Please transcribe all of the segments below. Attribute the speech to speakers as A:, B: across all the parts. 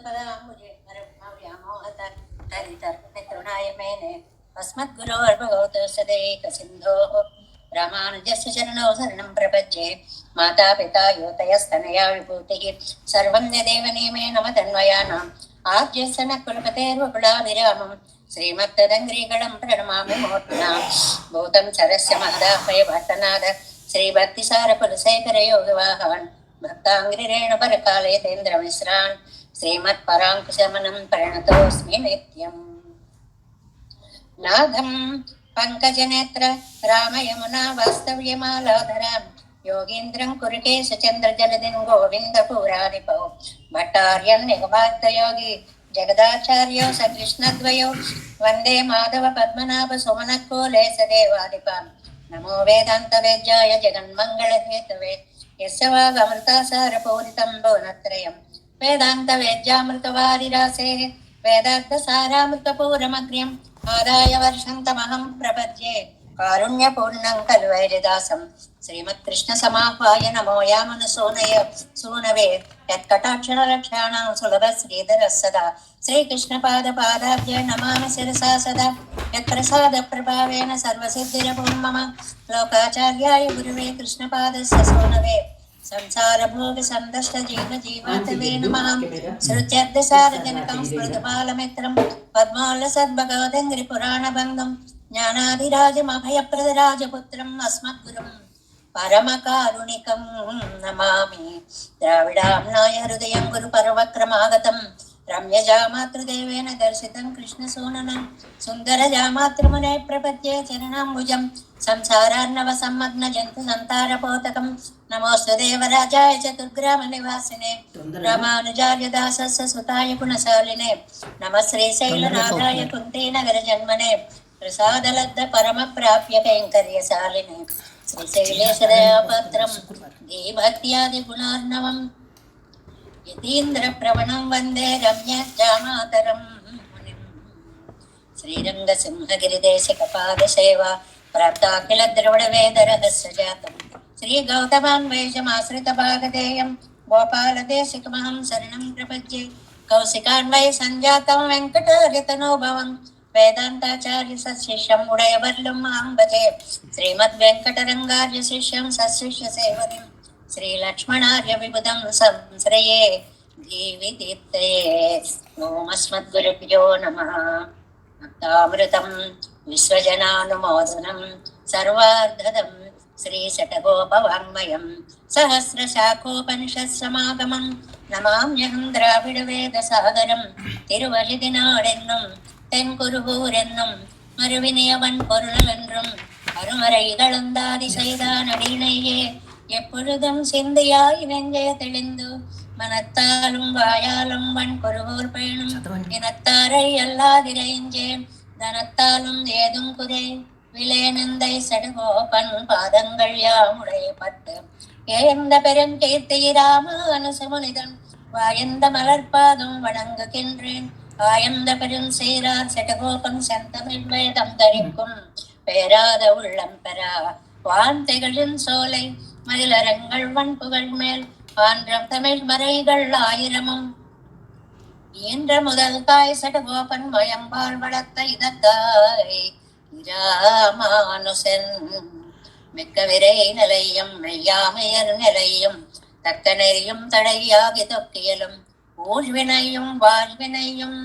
A: पदाम्बुजे तरुणाय मेने अस्मद्गुरोर्भगवतोऽसदैकसिन्धोः रामानुजस्य चरणौ शरणं प्रपद्ये। माता पिता योतयस्तनया विभूतिः सर्वं यदेव नियमेन मदन्वयानाम् आद्यस्य न कुलपतेर्वकुलाभिरामम् श्रीमत्तदङ्घ्रीगणं प्रणमामि मूर्ध्ना भूतं सरस्य महदाह्वय भट्टनाद श्रीभक्तिसारकुलशेखरयोगिवाहान् भक्ताङ्घ्रिरेणुपरकाले तेन्द्रमिश्रान् श्रीमत्पराङ्कुशमनं प्रणतोऽस्मि नित्यम्। नाथं पङ्कजनेत्र रामयमुना वास्तव्यमालाधरान् योगीन्द्रं कुरुकेशचन्द्रजलदिं गोविन्दपुरारिपौ भट्टार्यं निगमार्थयोगी जगदाचार्यो सकृष्णद्वयो वन्दे माधव पद्मनाभ सुमनकोले सदेवादिपान् नमो वेदान्तवेद्याय जगन्मङ्गलहेतवे यस्य वागमृतासारपूरितं भुवनत्रयं वेदान्तवेद्यामृतवारिरासेः वेदार्थसारामृतपूरमग्र्यम् आदाय वर्षन्तमहं प्रपद्ये कारुण्यपूर्णं कल्वैर्यदासं श्रीमत्कृष्णसमाह्वाय नमो यामनसूनय सूनवे यत्कटाक्षरलक्षाणां सुलभश्रीधरः सदा श्रीकृष्णपादपादाभ्य नमामि शिरसा सदा यत्प्रसादप्रभावेन सर्वसिद्धिरभूं मम लोकाचार्याय गुरुवे कृष्णपादस्य सूनवे संसारभोगसन्दष्ट जीवजीवातवे नमः। श्रुत्यर्थसारजनकं स्मृतबालमित्रं पद्मोल्लसद्भगवदङ्घ्रिपुराणबन्धं ज्ञानादिराजमभयप्रदराजपुत्रम् अस्मद्गुरुं परमकारुणिकं नमामि। द्राविडाम्नाय हृदयं गुरुपरवक्रमागतं रम्यजामातृदेवेन दर्शितं कृष्णसूननं सुन्दरजामातृमुने प्रपद्ये चरणाम्बुजं संसारार्णवसम्मग्नजन्तु सन्तारपोतकं नमोऽस्तु देवराजाय चतुर्ग्रामनिवासिने रामानुजार्य दासस्य सुताय गुणशालिने नमः श्रीशैलनाथाय कुन्तीनगरजन्मने प्रसादलब्ध परमप्राप्य कैङ्कर्यशालिने श्रीशैलेशदयापात्रं धीभक्त्यादिगुणार्णवम् यतीन्द्रप्रवणं वन्दे रम्यजामातरं मुनिम्। श्रीरङ्गसिंहगिरिदेशिकपादसेवा प्राप्ताखिलद्रविडवेदरहस्यजातं श्रीगौतमान्वैषमाश्रितभागधेयं गोपालदेशिकमहं शरणं प्रपद्ये। कौशिकान्वै सञ्जातं वेङ्कटार्यतनोभवं वेदान्ताचार्य सशिष्यं उडयवर्लं मां भजे। श्रीमद्वेङ्कटरङ्गार्य शिष्यं सशिष्यसेवनीं श्रीलक्ष्मणार्य विबुधं संश्रये धीविदीप्तये। ओमस्मद्गुरुभ्यो नमः। भक्तामृतं विश्वजनानुमोदनं सर्वार्धदं श्रीशतगोपवाङ्मयं सहस्रशाखोपनिषत्समागमं नमाम्यहं द्राविडवेदसागरं तिरुवழிதினாடென்னும் தென்குருகூரென்னும் மறுவினியவன் பொருளென்றும் அருமறைகளந்தாதி செய்தான் அடியினையே எப்பொழுதும் சிந்தையாய் நெஞ்சே தெளிந்து மனத்தாலும் வாயாலும் வன் குருகூர் பேணும் இனத்தாரை அல்லாதிரைஞ்சேன் தனத்தாலும் ஏதும் குறை விலேனந்தை சடுகோபன் பாதங்கள் யாமுடைய பட்டு ஏந்த பெருங்கீர்த்தி ராமானுசமுனிதன் வாயந்த மலர்பாதம் வணங்குகின்றேன் ஆயந்த பெரும் சீரார் சடகோபன் செந்தமிழ் வேதம் தரிக்கும் பேராத உள்ளம் பெறா வான் திகழின் சோலை மயிலரங்கள் வன்புகள் மேல் ஆன்றம் தமிழ் மறைகள் ஆயிரமும் ஈன்ற முதல் தாய் சடகோபன் மயம்பால் வளர்த்த இதத்தாய் இராமானுசன் மிக்க விரை நிலையும் மெய்யாமையர் நிலையும் தக்க நெறியும் தடையாகி தொக்கியலும் ஊழ்வினையும் வாழ்வினையும்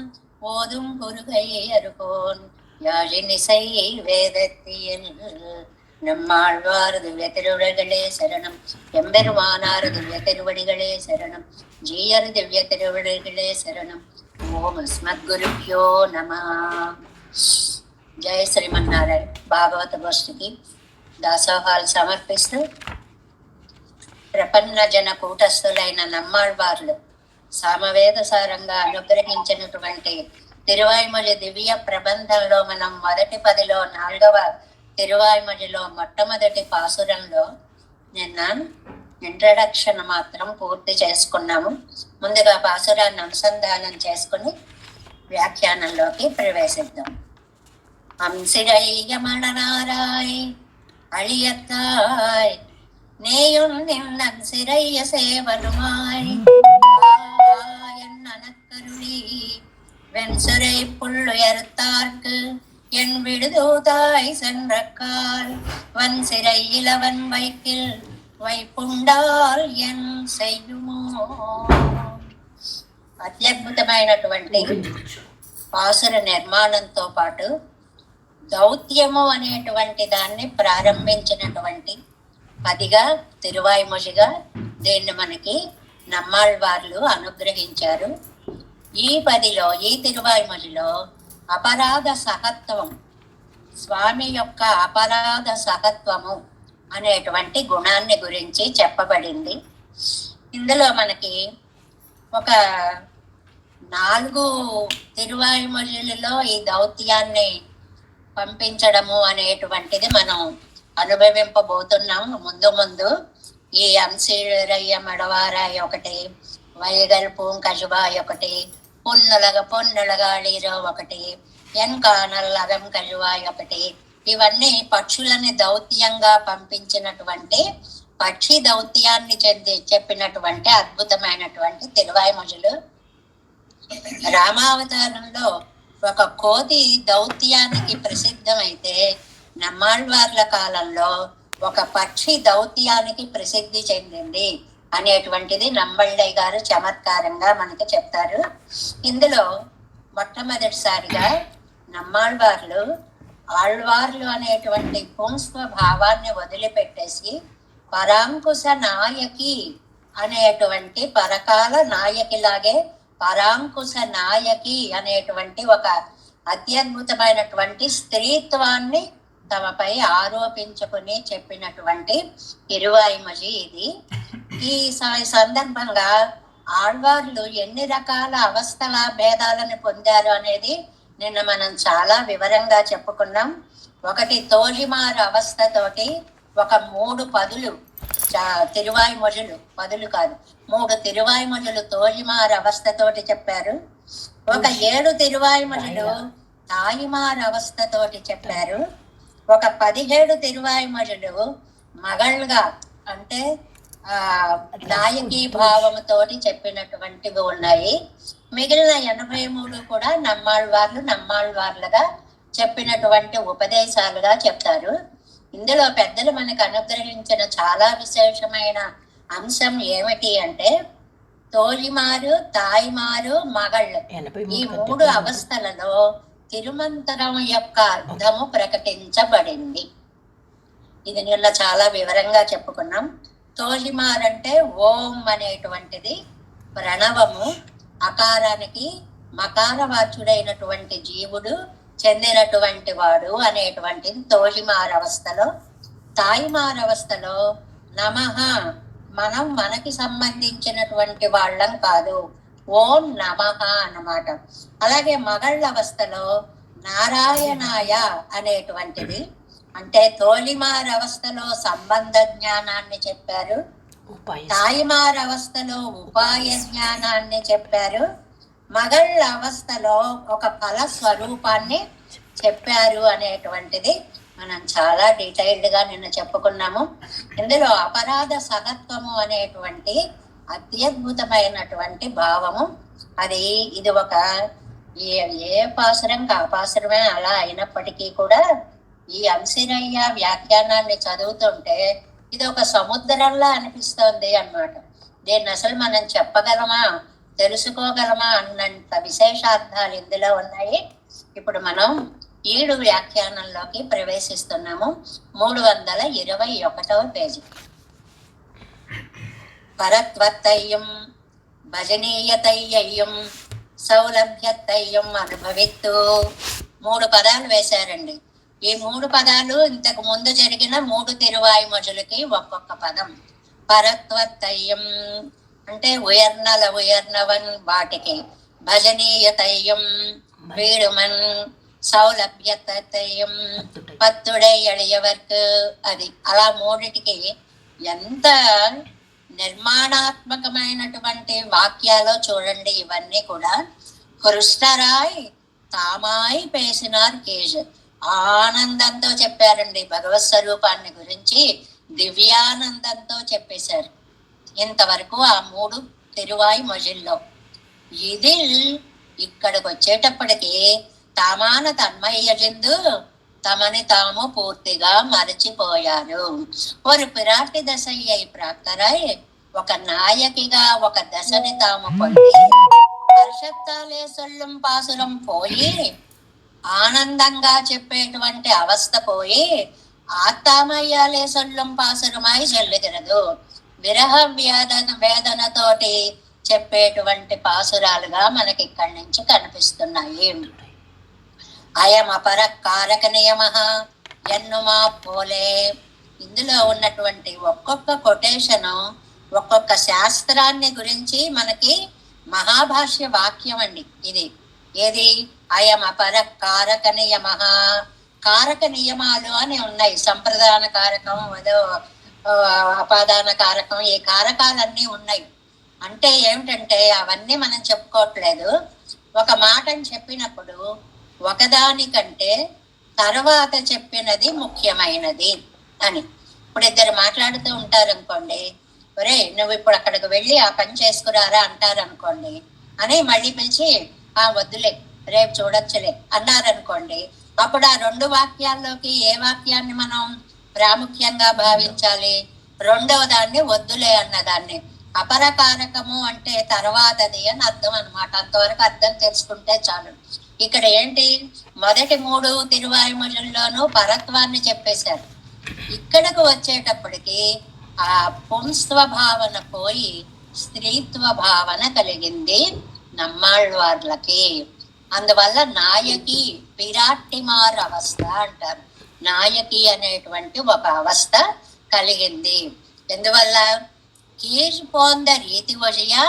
A: ஓதும் குருகை அருகோன் யாழினிசை வேதத்தியல் நம்மாழ்வார் திவ்ய திருவடிகளே சரணம் எம்பெருமானார் திவ்ய திருவடிகளே சரணம் ஜீயர் திவ்ய திருவடிகளே சரணம் ஓம் அஸ்மத்குருभ्यो நமः। జయ శ్రీమన్నారాయణ భాగవత గోష్ఠికి దాసోహాలు సమర్పిస్తూ ప్రపన్న జన కూటస్థులైన నమ్మాళ్వార్లు సామవేదసారంగా అనుగ్రహించినటువంటి తిరువాయ్మొഴി దివ్య ప్రబంధంలో మనం మొదటి 10లో 4వ తిరువాయ్మొഴിలో మొట్టమొదటి పాసురంలో నిన్న ఇంట్రడక్షన్ మాత్రం పూర్తి చేసుకున్నాము. ముందుగా పాసురాన్ని అనుసంధానం చేసుకుని వ్యాఖ్యానంలోకి ప్రవేశిద్దాం. அம்சிறையமணனாராய் அழியத்தாய் நேயும் நின்னன் சிறைய சேவலுமாய் என் அனக்க கருளி வெண்சுரை புள்ளு எர்த்தார்க்கு என் விடுதூதாய் சென்றக்கால் வன் சிறை இளவன் வைக்கில் వైపుండాల్ ఎన్ చెయ్యుమో. అత్యద్భుతమైనటువంటి పాసుర నిర్మాణంతో పాటు దౌత్యము అనేటువంటి దాన్ని ప్రారంభించినటువంటి పదిగా తిరువాయిమొழிగా దీన్ని మనకి నమ్మాళ్వార్లు అనుగ్రహించారు. ఈ పదిలో, ఈ తిరువాయిమొழிలో అపరాధ సహత్వం, స్వామి యొక్క అపరాధ సహత్వము అనేటువంటి గుణాన్ని గురించి చెప్పబడింది. ఇందులో మనకి ఒక 4 తిరువాయిమొழிలలో ఈ దౌత్యాన్ని పంపించడము అనేటువంటిది మనం అనుభవింపబోతున్నాం. ముందు ముందు ఈ అంశీరయ్య మడవారాయ్ ఒకటి, వైగల్ పూంకజుబాయ్ ఒకటి, పొన్నులగాళీరో ఒకటి, ఎన్కానల్ అగం కజువాయ్ ఒకటి, ఇవన్నీ పక్షులని దౌత్యంగా పంపించినటువంటి పక్షి దౌత్యాన్ని చెప్పినటువంటి అద్భుతమైనటువంటి తిరువాయిమొழிలు. రామావతారంలో ఒక కోతి దౌత్యానికి ప్రసిద్ధమైతే నమ్మాళ్వార్ల కాలంలో ఒక పక్షి దౌత్యానికి ప్రసిద్ధి చెందింది అనేటువంటిది నంబళ్ళయ్య గారు చమత్కారంగా మనకి చెప్తారు. ఇందులో మొట్టమొదటిసారిగా నమ్మాళ్వార్లు ఆళ్వార్లు అనేటువంటి పుంస్వ భావాన్ని వదిలిపెట్టేసి పరాంకుశ నాయకి అనేటువంటి పరకాల నాయకిలాగే పరాంకుశ నాయకి అనేటువంటి ఒక అత్యద్భుతమైనటువంటి స్త్రీత్వాన్ని తమపై ఆరోపించుకుని చెప్పినటువంటి తిరువాయిమొഴి ఇది. ఈ సందర్భంగా ఆళ్వార్లు ఎన్ని రకాల అవస్థల భేదాలను పొందారు అనేది నిన్న మనం చాలా వివరంగా చెప్పుకున్నాం. ఒకటి తోలిమారు అవస్థతోటి ఒక 3 పదులు తిరువాయిమొழிలు, పదులు కాదు 3 తిరువాయిమొழிలు తోలిమారు అవస్థతోటి చెప్పారు. ఒక 7 తిరువాయిమొழிలు తాయిమారు అవస్థతోటి చెప్పారు. ఒక 17 తిరువాయిమొழிలు మగళ్ళుగా అంటే నాయకీ భావముతోటి చెప్పినటువంటివి ఉన్నాయి. మిగిలిన 83 కూడా నమ్మాళ్వార్లుగా చెప్పినటువంటి ఉపదేశాలుగా చెప్తారు. ఇందులో పెద్దలు మనకు అనుగ్రహించిన చాలా విశేషమైన అంశం ఏమిటి అంటే తోలిమారు, తాయిమారు, మగళ్ళు ఈ 3 అవస్థలలో తిరుమంతరం యొక్క అర్థము ప్రకటించబడింది. ఇది నిన్న చాలా వివరంగా చెప్పుకున్నాం. తోలిమారంటే ఓం అనేటువంటిది ప్రణవము, అకారానికి మకారవాచ్యుడైనటువంటి జీవుడు చెందినటువంటి వాడు అనేటువంటిది తోలిమారవస్థలో. తాయిమారవస్థలో నమః మనం మనకి సంబంధించినటువంటి వాళ్ళం కాదు, ఓం నమః అన్నమాట. అలాగే మగళ్ళ అవస్థలో నారాయణాయ అనేటువంటిది అంటే తోలిమారవస్థలో సంబంధ జ్ఞానాన్ని చెప్పారు, తాయిమారవస్థలో ఉపాయ జ్ఞానాన్ని చెప్పారు, మగళ్ళ అవస్థలో ఒక ఫల స్వరూపాన్ని చెప్పారు అనేటువంటిది మనం చాలా డీటెయిల్డ్ గా నిన్న చెప్పుకున్నాము. ఇందులో అపరాధ సహత్వము అనేటువంటి అత్యద్భుతమైనటువంటి భావము. ఇది ఒక ఏ పాసురం కాపాసురమే అలా అయినప్పటికీ కూడా ఈ అంశీరయ్య వ్యాఖ్యానాన్ని చదువుతుంటే ఇది ఒక సముద్రంలా అనిపిస్తోంది అన్నమాట. దీన్ని అసలు మనం చెప్పగలమా, తెలుసుకోగలమా అన్నంత విశేషార్థాలు ఇందులో ఉన్నాయి. ఇప్పుడు మనం 7 వ్యాఖ్యానంలోకి ప్రవేశిస్తున్నాము. 321వ పేజీ. పరత్వత్తయ్యం భజనీయతయ్యం సౌలభ్యతయ్యం అనుభవిత్తు 3 పదాలు వేశారండి. ఈ 3 పదాలు ఇంతకు ముందు జరిగిన 3 తిరువాయిమొழிలకి ఒక్కొక్క పదం. పరత్వత్తయ్యం అంటే ఉయర్నవన్ వాటికి, భజనీయతయ్యం వీడుమన్, సౌలభ్యతయ్యం పత్తుడై ఎళియవర్క్ అది. అలా 3టికి ఎంత నిర్మాణాత్మకమైనటువంటి వాక్యాలో చూడండి. ఇవన్నీ కూడా హృష్టరాయ్ తామాయి పేసినార్ కేజ్ ఆనందంతో చెప్పారండి. భగవత్ స్వరూపాన్ని గురించి దివ్యానందంతో చెప్పేశారు. ఇంతవరకు ఆ 3 తిరువాయిమొழிల్లో ఇది ఇక్కడికి వచ్చేటప్పటికి తామాన తన్మయ్యజందు తమని తాము పూర్తిగా మరచిపోయారు. ஒரு పిరాటి దశయ్యై ప్రాప్తరై ఒక నాయకిగా ఒక దశని తాము పొంది పరిషత్తాలే సొల్లుం పాసురం పోయి ఆనందంగా చెప్పేటువంటి అవస్థ పోయి ఆత్తామయ్యాలే సొల్లుం పాసురమై చెల్లుகிறது. విరహ వేదనతోటి చెప్పేటువంటి పాసురాలుగా మనకి ఇక్కడి నుంచి కనిపిస్తున్నాయి. అయం అపర కారక నియమ ఎన్నుమా పోలే. ఇందులో ఉన్నటువంటి ఒక్కొక్క కొటేషను ఒక్కొక్క శాస్త్రాన్ని గురించి మనకి మహాభాష్య వాక్యం అండి ఇది. ఏది? అయం అపర కారక నియమ. కారక నియమాలు అని ఉన్నాయి. సంప్రదాన కారకం, ఏదో అపాదాన కారకం, ఈ కారకాలన్నీ ఉన్నాయి. అంటే ఏమిటంటే అవన్నీ మనం చెప్పుకోవట్లేదు. ఒక మాటని చెప్పినప్పుడు ఒకదానికంటే తర్వాత చెప్పినది ముఖ్యమైనది అని. ఇప్పుడు ఇద్దరు మాట్లాడుతూ ఉంటారు అనుకోండి, ఒరే నువ్వు ఇప్పుడు అక్కడికి వెళ్ళి ఆ పని చేసుకురారా అంటారు అనుకోండి, అని మళ్ళీ పిలిచి వద్దులే రేపు చూడొచ్చులే అన్నారనుకోండి, అప్పుడు ఆ రెండు వాక్యాల్లోకి ఏ వాక్యాన్ని మనం ప్రాముఖ్యంగా భావించాలి? రెండవ దాన్ని వద్దులే అన్నదాన్ని. అపరకారకము అంటే తర్వాతది అని అర్థం అనమాట. అంతవరకు అర్థం తెలుసుకుంటే చాలు. ఇక్కడ ఏంటి, మొదటి 3 తిరువాయుమొழிల్లోనూ పరత్వాన్ని చెప్పేశారు. ఇక్కడకు వచ్చేటప్పటికి ఆ పుంస్త్వ భావన పోయి స్త్రీత్వ భావన కలిగింది నమ్మాళ్ళవార్లకి. అందువల్ల నాయకి పిరాట్టిమార్ అవస్థ అంటారు. నాయకి అనేటువంటి ఒక అవస్థ కలిగింది. ఎందువల్ల? కీజ్ పోంద రీతి వజియా,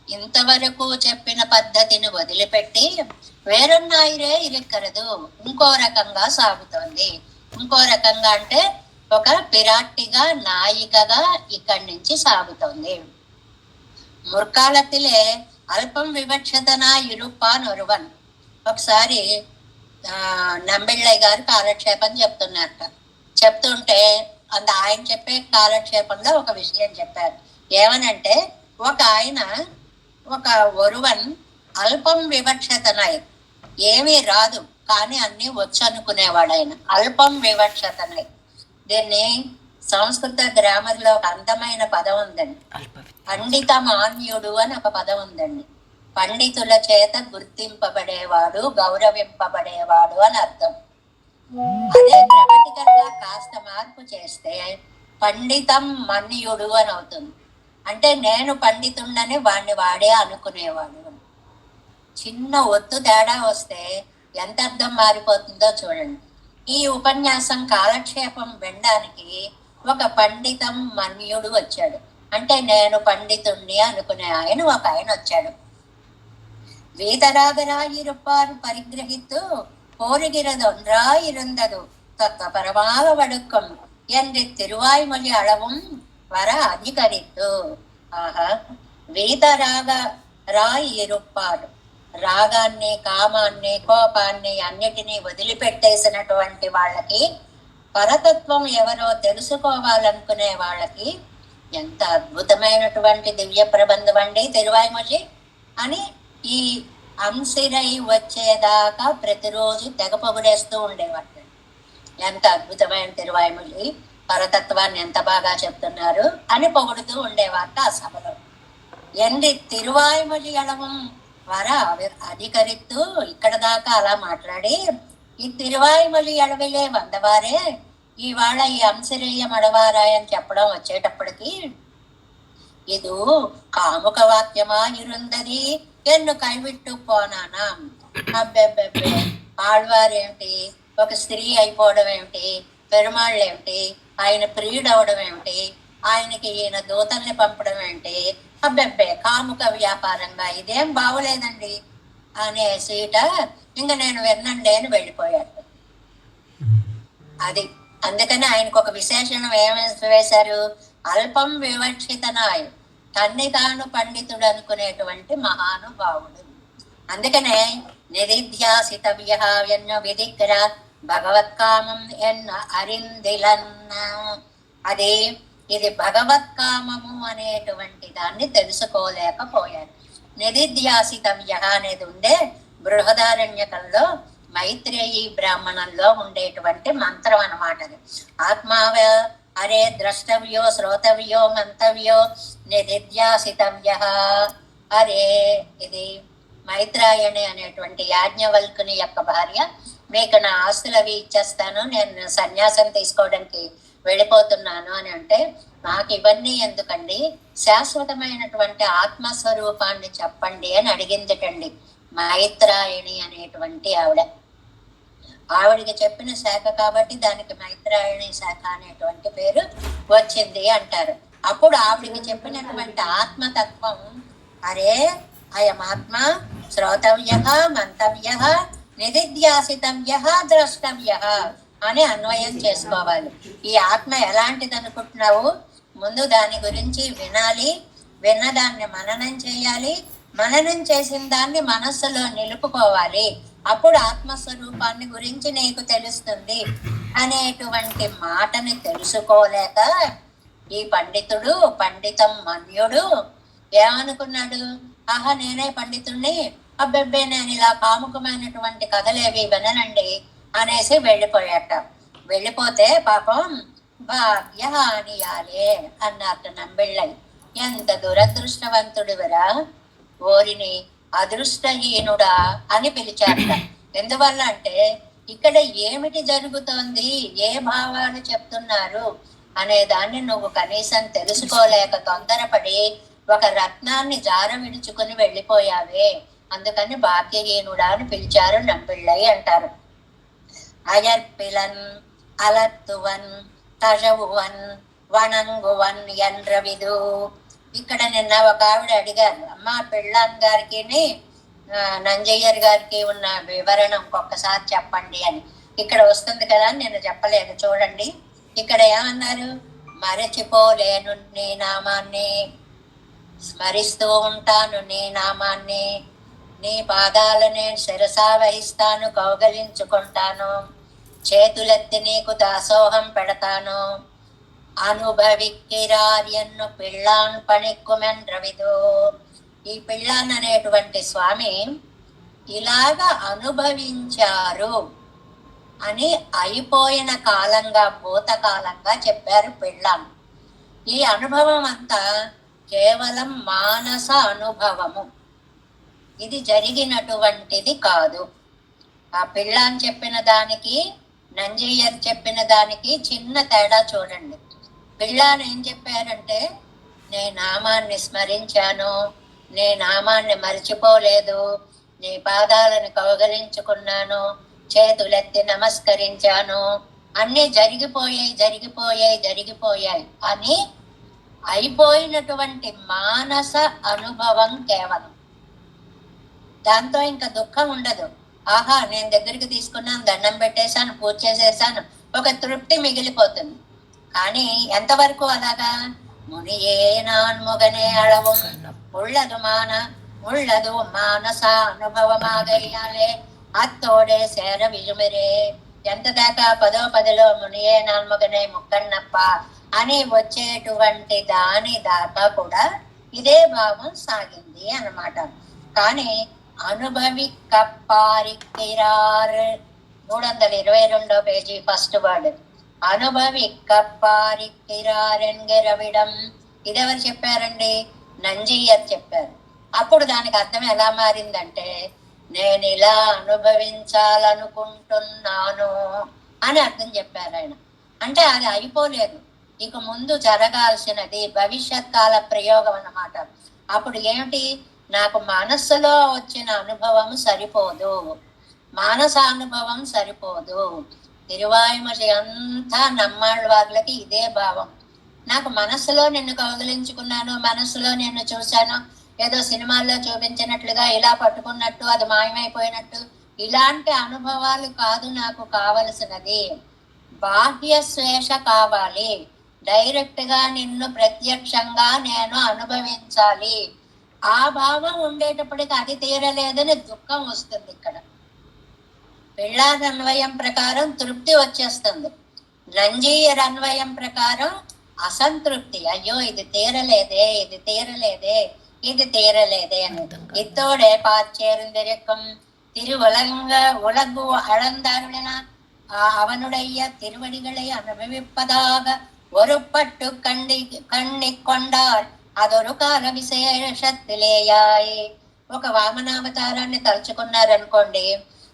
A: ఇంతవరకు చెప్పిన పద్ధతిని వదిలిపెట్టి వేరొన్నాయిరే ఇరిక్కరదు, ఇంకో రకంగా సాగుతోంది. ఇంకో రకంగా అంటే ఒక పిరాట్టిగా నాయికగా ఇక్కడి నుంచి సాగుతోంది. ముర్కాలతిలే అల్పం వివక్షతన ఇరుప్పాన్ ఒరువన్. ఒకసారి నంబిళ్ళయ్య గారు కాలక్షేపం చెప్తున్నారట. చెప్తుంటే ఆయన చెప్పే కాలక్షేపంలో ఒక విషయం చెప్పారు. ఏమనంటే, ఒక ఆయన ఒక ఒరువన్ అల్పం వివక్షతనై, ఏమీ రాదు కానీ అన్ని వచ్చు అనుకునేవాడు ఆయన. అల్పం వివక్షతనై. దీన్ని సంస్కృత గ్రామర్ లో ఒక అందమైన పదం ఉందండి, పండిత మాన్యుడు అని ఒక పదం ఉందండి. పండితుల చేత గుర్తింపబడేవాడు, గౌరవింపబడేవాడు అని అర్థం. అదే గ్రామటికల్ గా కాస్త మార్పు చేస్తే పండితం మన్యుడు అని అవుతుంది. అంటే నేను పండితుండని వాడిని వాడే అనుకునేవాడు. చిన్న ఒత్తు తేడా వస్తే ఎంత అర్థం మారిపోతుందో చూడండి. ఈ ఉపన్యాసం కాలక్షేపం వినడానికి ఒక పండితం మన్యుడు వచ్చాడు. అంటే నేను పండితుణ్ణి అనుకునే ఒక ఆయన వచ్చాడు. வீதராகராயிருப்பார் பரிகிரகித்து போருகிறதொன்றாயிருந்தது தத்த பரமாக வடுக்கம் என்று திருவாய்மொழி அளவும் வர அதிகரித்து. ఆహా, వీతరాగరాயிருப்பாరు, రాగాన్ని, కామాన్ని, కోపాన్ని అన్నిటినీ వదిలిపెట్టేసినటువంటి వాళ్ళకి, పరతత్వం ఎవరో తెలుసుకోవాలనుకునే వాళ్ళకి ఎంత అద్భుతమైనటువంటి దివ్య ప్రబంధం అండి తిరువాయిమొഴി అని ఈ అంశిరై వచ్చేదాకా ప్రతిరోజు తెగ పొగిడేస్తూ ఉండేవాడు. ఎంత అద్భుతమైన తిరువాయిమొഴി, పరతత్వాన్ని ఎంత బాగా చెప్తున్నారు అని పొగుడుతూ ఉండేవాట ఆ సభలో. ఎండి తిరువాయిమొഴി అళవం వర అధికరిత్తు. ఇక్కడ దాకా అలా మాట్లాడి ఈ తిరువాయిమొഴി అడవిలే వందవారే ఇవాళ ఈ అంశరేయ మడవారాయ్ అని చెప్పడం వచ్చేటప్పటికి, ఇది కాముక వాక్యమా ఇరుందది ఎన్ను కైవిట్టు పోనానా. అబ్బెబ్బెబ్బే, ఆళ్వారేమిటి, ఒక స్త్రీ అయిపోవడం ఏమిటి, పెరుమాళ్ళు ఏమిటి, ఆయన ప్రియుడవడం ఏమిటి, ఆయనకి ఈయన దూతల్ని పంపడం ఏంటి, అబ్బెబ్బే కాముక వ్యాపారంగా ఇదేం బాగోలేదండి అనే సీట ఇంక నేను విన్నండి అని వెళ్ళిపోయాడు. అది అందుకని ఆయనకు ఒక విశేషణం ఏమి వేశారు, అల్పం వివక్షితనాయ్, తన్ని తాను పండితుడు అనుకునేటువంటి మహానుభావుడు. అందుకనే నిధిధ్యాసితవ్యన్న విధిగ్ర భగవత్కామం ఎన్న అరిందిలన్న. అది ఇది భగవత్కామము అనేటువంటి దాన్ని తెలుసుకోలేకపోయారు. నిధిధ్యాసితవ్య అనేది ఉండే బృహదారణ్యకంలో మైత్రేయి బ్రాహ్మణంలో ఉండేటువంటి మంత్రం అన్నమాట. అది ఆత్మావ అరే ద్రష్టవ్యో శ్రోతవ్యో మంతవ్యో నిధిధ్యాసితవ్య అరే. ఇది మైత్రాయణి అనేటువంటి యాజ్ఞవల్కుని యొక్క భార్య, మీకు నా ఆస్తులు అవి ఇచ్చేస్తాను, నేను సన్యాసం తీసుకోవడానికి వెళ్ళిపోతున్నాను అని అంటే, నాకు ఇవన్నీ ఎందుకండి, శాశ్వతమైనటువంటి ఆత్మస్వరూపాన్ని చెప్పండి అని అడిగిందిటండి మైత్రాయణి అనేటువంటి ఆవిడ. ఆవిడికి చెప్పిన శాఖ కాబట్టి దానికి మైత్రాయణి శాఖ అనేటువంటి పేరు వచ్చింది అంటారు. అప్పుడు ఆవిడికి చెప్పినటువంటి ఆత్మతత్వం, అరే అయమాత్మ శ్రోతవ్య మంతవ్య నిధిధ్యాసితవ్య ద్రష్టవ్య అని అన్వయం చేసుకోవాలి. ఈ ఆత్మ ఎలాంటిది అనుకుంటున్నావు, ముందు దాని గురించి వినాలి, విన్నదాన్ని మననం చేయాలి, మననం చేసిన దాన్ని మనస్సులో నిలుపుకోవాలి, అప్పుడు ఆత్మస్వరూపాన్ని గురించి నీకు తెలుస్తుంది అనేటువంటి మాటని తెలుసుకోలేక ఈ పండితుడు, పండితం మన్యుడు ఏమనుకున్నాడు, ఆహా నేనే పండితుణ్ణి, అబ్బెబ్బే నేను ఇలా కాముకమైనటువంటి కథలేవి విననండి అనేసి వెళ్ళిపోయాట. వెళ్ళిపోతే పాపం భాగ్యహానియాలే అన్నట్టు నంబిళ్ళై, ఎంత దురదృష్టవంతుడివరా, ఓరిని అదృష్టహీనుడా అని పిలిచారట. ఎందువల్ల అంటే ఇక్కడ ఏమిటి జరుగుతోంది, ఏ భావాలు చెప్తున్నారు అనే దాన్ని నువ్వు కనీసం తెలుసుకోలేక తొందరపడి ఒక రత్నాన్ని జార విడుచుకుని వెళ్ళిపోయావే, అందుకని భాగ్యహీనుడా అని పిలిచారు నంబిళ్ళై అంటారు. అయర్పిలన్ అలత్తువన్ తజవువన్ వనంగువన్ ఎండ్రవిదు. ఇక్కడ నిన్న ఒక ఆవిడ అడిగారు, అమ్మ పెళ్ళాన్ గారికి నంజయ్యర్ గారికి ఉన్న వివరణ ఇంకొకసారి చెప్పండి అని. ఇక్కడ వస్తుంది కదా అని నేను చెప్పలేదు, చూడండి ఇక్కడ ఏమన్నారు, మరచిపోలేను నీ నామాన్ని, స్మరిస్తూ ఉంటాను నీ నామాన్ని, నీ పాదాలనే శిరసా వహిస్తాను, కౌగలించుకుంటాను, చేతులెత్తి నీకు దాసోహం పెడతాను, అనుభవిక్కిరార్యన్ను పిళ్ళాన్ పణిక్కుమెన్రవిదు. ఈ పిళ్ళాన్ అనేటువంటి స్వామి ఇలాగ అనుభవించారు అని అయిపోయిన కాలంగా, భూతకాలంగా చెప్పారు పిళ్ళాన్. ఈ అనుభవం అంతా కేవలం మానస అనుభవము, ఇది జరిగినటువంటిది కాదు. ఆ పిళ్ళాన్ చెప్పిన దానికి నంజయ్యర్ చెప్పిన దానికి చిన్న తేడా చూడండి. పిళ్ళాన్ ఏం చెప్పారంటే, నీ నామాన్ని స్మరించాను, నీ నామాన్ని మర్చిపోలేదు, నీ పాదాలను కౌగలించుకున్నాను, చేతులెత్తి నమస్కరించాను, అన్నీ జరిగిపోయాయి జరిగిపోయాయి జరిగిపోయాయి అని అయిపోయినటువంటి మానస అనుభవం కేవలం. దాంతో ఇంకా దుఃఖం ఉండదు. ఆహా నేను దగ్గరికి తీసుకున్నాను, దండం పెట్టేశాను, పూజ చేసేసాను, ఒక తృప్తి మిగిలిపోతుంది. కానీ ఎంతవరకు అలాగా, మునియే నాన్ముగనే అళవం உள்ளது మానస అనుభవమాగయ్యాలే అత్తోడే సేర విజుమిరే. ఎంత దాకా 10 మునియే నాన్ముగనే ముక్కన్నప్ప అని వచ్చేటువంటి దాని దాకా కూడా ఇదే భావం సాగింది అన్నమాట. కానీ అనుభవి కప్పారిక్కిరార్ 322 పేజీ ఫస్ట్ వర్డ్, అనుభవి కప్పారిక్కిరారెంగెరవిడం. ఇదెవరు చెప్పారండి, నంజయ్యర్ చెప్పారు. అప్పుడు దానికి అర్థం ఎలా మారిందంటే, నేను ఇలా అనుభవించాలనుకుంటున్నాను అని అర్థం చెప్పారు ఆయన. అంటే అది అయిపోలేదు, ఇక ముందు జరగాల్సినది భవిష్యత్ కాల ప్రయోగం అన్నమాట. అప్పుడు ఏమిటి, నాకు మనస్సులో వచ్చిన అనుభవం సరిపోదు, మానసానుభవం సరిపోదు. తిరువాయుమలి అంతా నమ్మాళ్ళవార్లకి ఇదే భావం. నాకు మనస్సులో నిన్ను కౌగిలించుకున్నాను, మనస్సులో నిన్ను చూశాను, ఏదో సినిమాల్లో చూపించినట్లుగా ఇలా పట్టుకున్నట్టు అది మాయమైపోయినట్టు, ఇలాంటి అనుభవాలు కాదు నాకు కావలసినది. బాహ్య స్వేష కావాలి, డైరెక్ట్ గా నిన్ను ప్రత్యక్షంగా నేను అనుభవించాలి. ఆ భావం ఉండేటప్పటికి అది తీరలేదని దుఃఖం వస్తుంది. ఇక్కడ పిళ్ళాన్ అన్వయం ప్రకారం తృప్తి వచ్చేస్తుంది, నంజీయర్ అన్వయం ప్రకారం అసంతృప్తి. అయ్యో ఇది తీరలేదే, ఇది తీరలేదే, ఇది తీరలేదే అని. இத்தோடே பாச்சேர்ந்திருக்கும் உலகு அளந்தாருளன அவனுடைய திருவடிகளை அனுபவிப்பதாக ஒருப்பட்டு கண்ணிకొండార్ అదొరు కాల విశేషత్తిలేయాయి. ఒక వామనావతారాన్ని తలుచుకున్నారనుకోండి,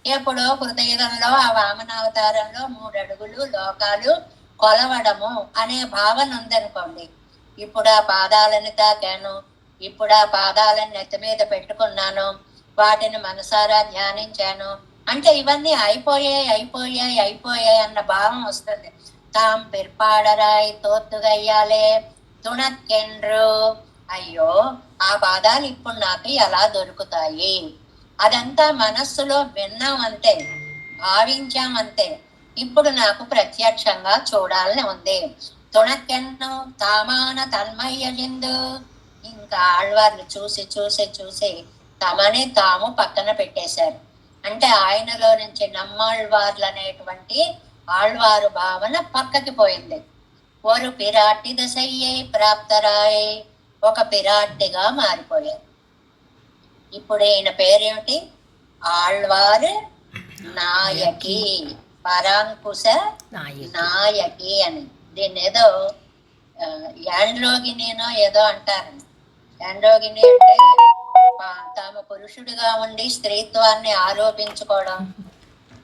A: ఎప్పుడో కృతయుగంలో ఆ వామనావతారంలో 3 అడుగులు లోకాలు కొలవడము అనే భావన ఉందనుకోండి. ఇప్పుడు ఆ పాదాలను తాకాను, ఇప్పుడు ఆ పాదాలను నెత్తి మీద పెట్టుకున్నాను, వాటిని మనసారా ధ్యానించాను అంటే ఇవన్నీ అయిపోయాయి అన్న భావం వస్తుంది. తాం పిర్పాడరాయి తోత్తుగయ్యాలే తుణక్కెండ్రు, అయ్యో ఆ పాదాలు ఇప్పుడు నాకు ఎలా దొరుకుతాయి? అదంతా మనస్సులో విన్నాం అంతే, భావించామంతే. ఇప్పుడు నాకు ప్రత్యక్షంగా చూడాలని ఉంది. తుణక్కెన్ను తామాన తన్మయ్య జిందు. ఇంకా ఆళ్వార్లు చూసి చూసి చూసి తమని తాము పక్కన పెట్టేశారు. అంటే ఆయనలో నుంచి నమ్మాళ్వార్లు అనేటువంటి ఆళ్వారు భావన పక్కకి పోయింది. ఒక పిరాటి దశయ్యే ప్రాప్తరాయ్, ఒక పిరాటిగా మారిపోయారు. ఇప్పుడు ఈయన పేరేమిటి? ఆళ్వారు నాయకి, పరాంకుశ నాయకి అని. దీన్ని ఏదో యాండ్రోగినీనో ఏదో అంటారు. యాండ్రోగిని అంటే తాము పురుషుడిగా ఉండి స్త్రీత్వాన్ని ఆరోపించుకోవడం,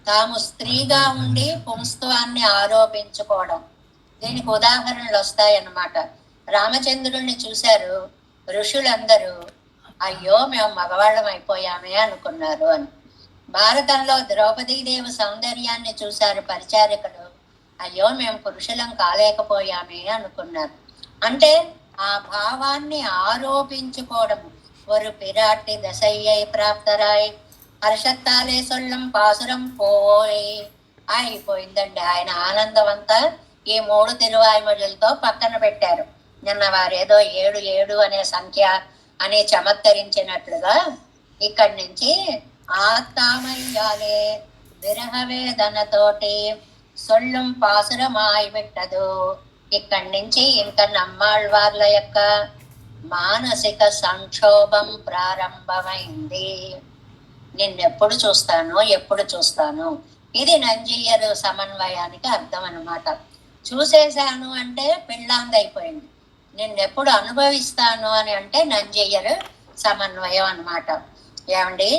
A: తాము స్త్రీగా ఉండి పుంస్త్వాన్ని ఆరోపించుకోవడం. దీనికి ఉదాహరణలు వస్తాయన్నమాట. రామచంద్రుణ్ణి చూశారు ఋషులందరూ, అయ్యో మేము మగవాళ్ళం అయిపోయామే అనుకున్నారు అని. భారతంలో ద్రౌపదీదేవి సౌందర్యాన్ని చూశారు పరిచారికలు, అయ్యో మేము పురుషులం కాలేకపోయామే అనుకున్నారు. అంటే ఆ భావాన్ని ఆరోపించుకోవడం. ஒரு பிராட்டி தசையை பிராப்தராய் హర్షత్తాలే సొల్లం పాసురం పోయ్. అయిపోయిందండి. ఆయన ఆనందం అంతా ఈ 3 తిరువాయిమొழிలతో పక్కన పెట్టారు. నిన్న వారేదో 7 అనే సంఖ్య అని చమత్కరించినట్లుగా ఇక్కడి నుంచి ఆత్తామయ్యాలే విరహ వేదనతోటి సొల్లం పాసురమాయి పెట్టదు. ఇక్కడి నుంచి ఇంకా నమ్మాళ్వార్ల యొక్క మానసిక సంక్షోభం ప్రారంభమైంది. నిన్నెప్పుడు చూస్తాను. ఇది నంజీయరు సమన్వయానికి అర్థం అన్నమాట. చూసేశాను అంటే పెళ్ళాందైపోయింది. నిన్నెప్పుడు అనుభవిస్తాను అని అంటే నంజీయరు సమన్వయం అన్నమాట. ఏమండి,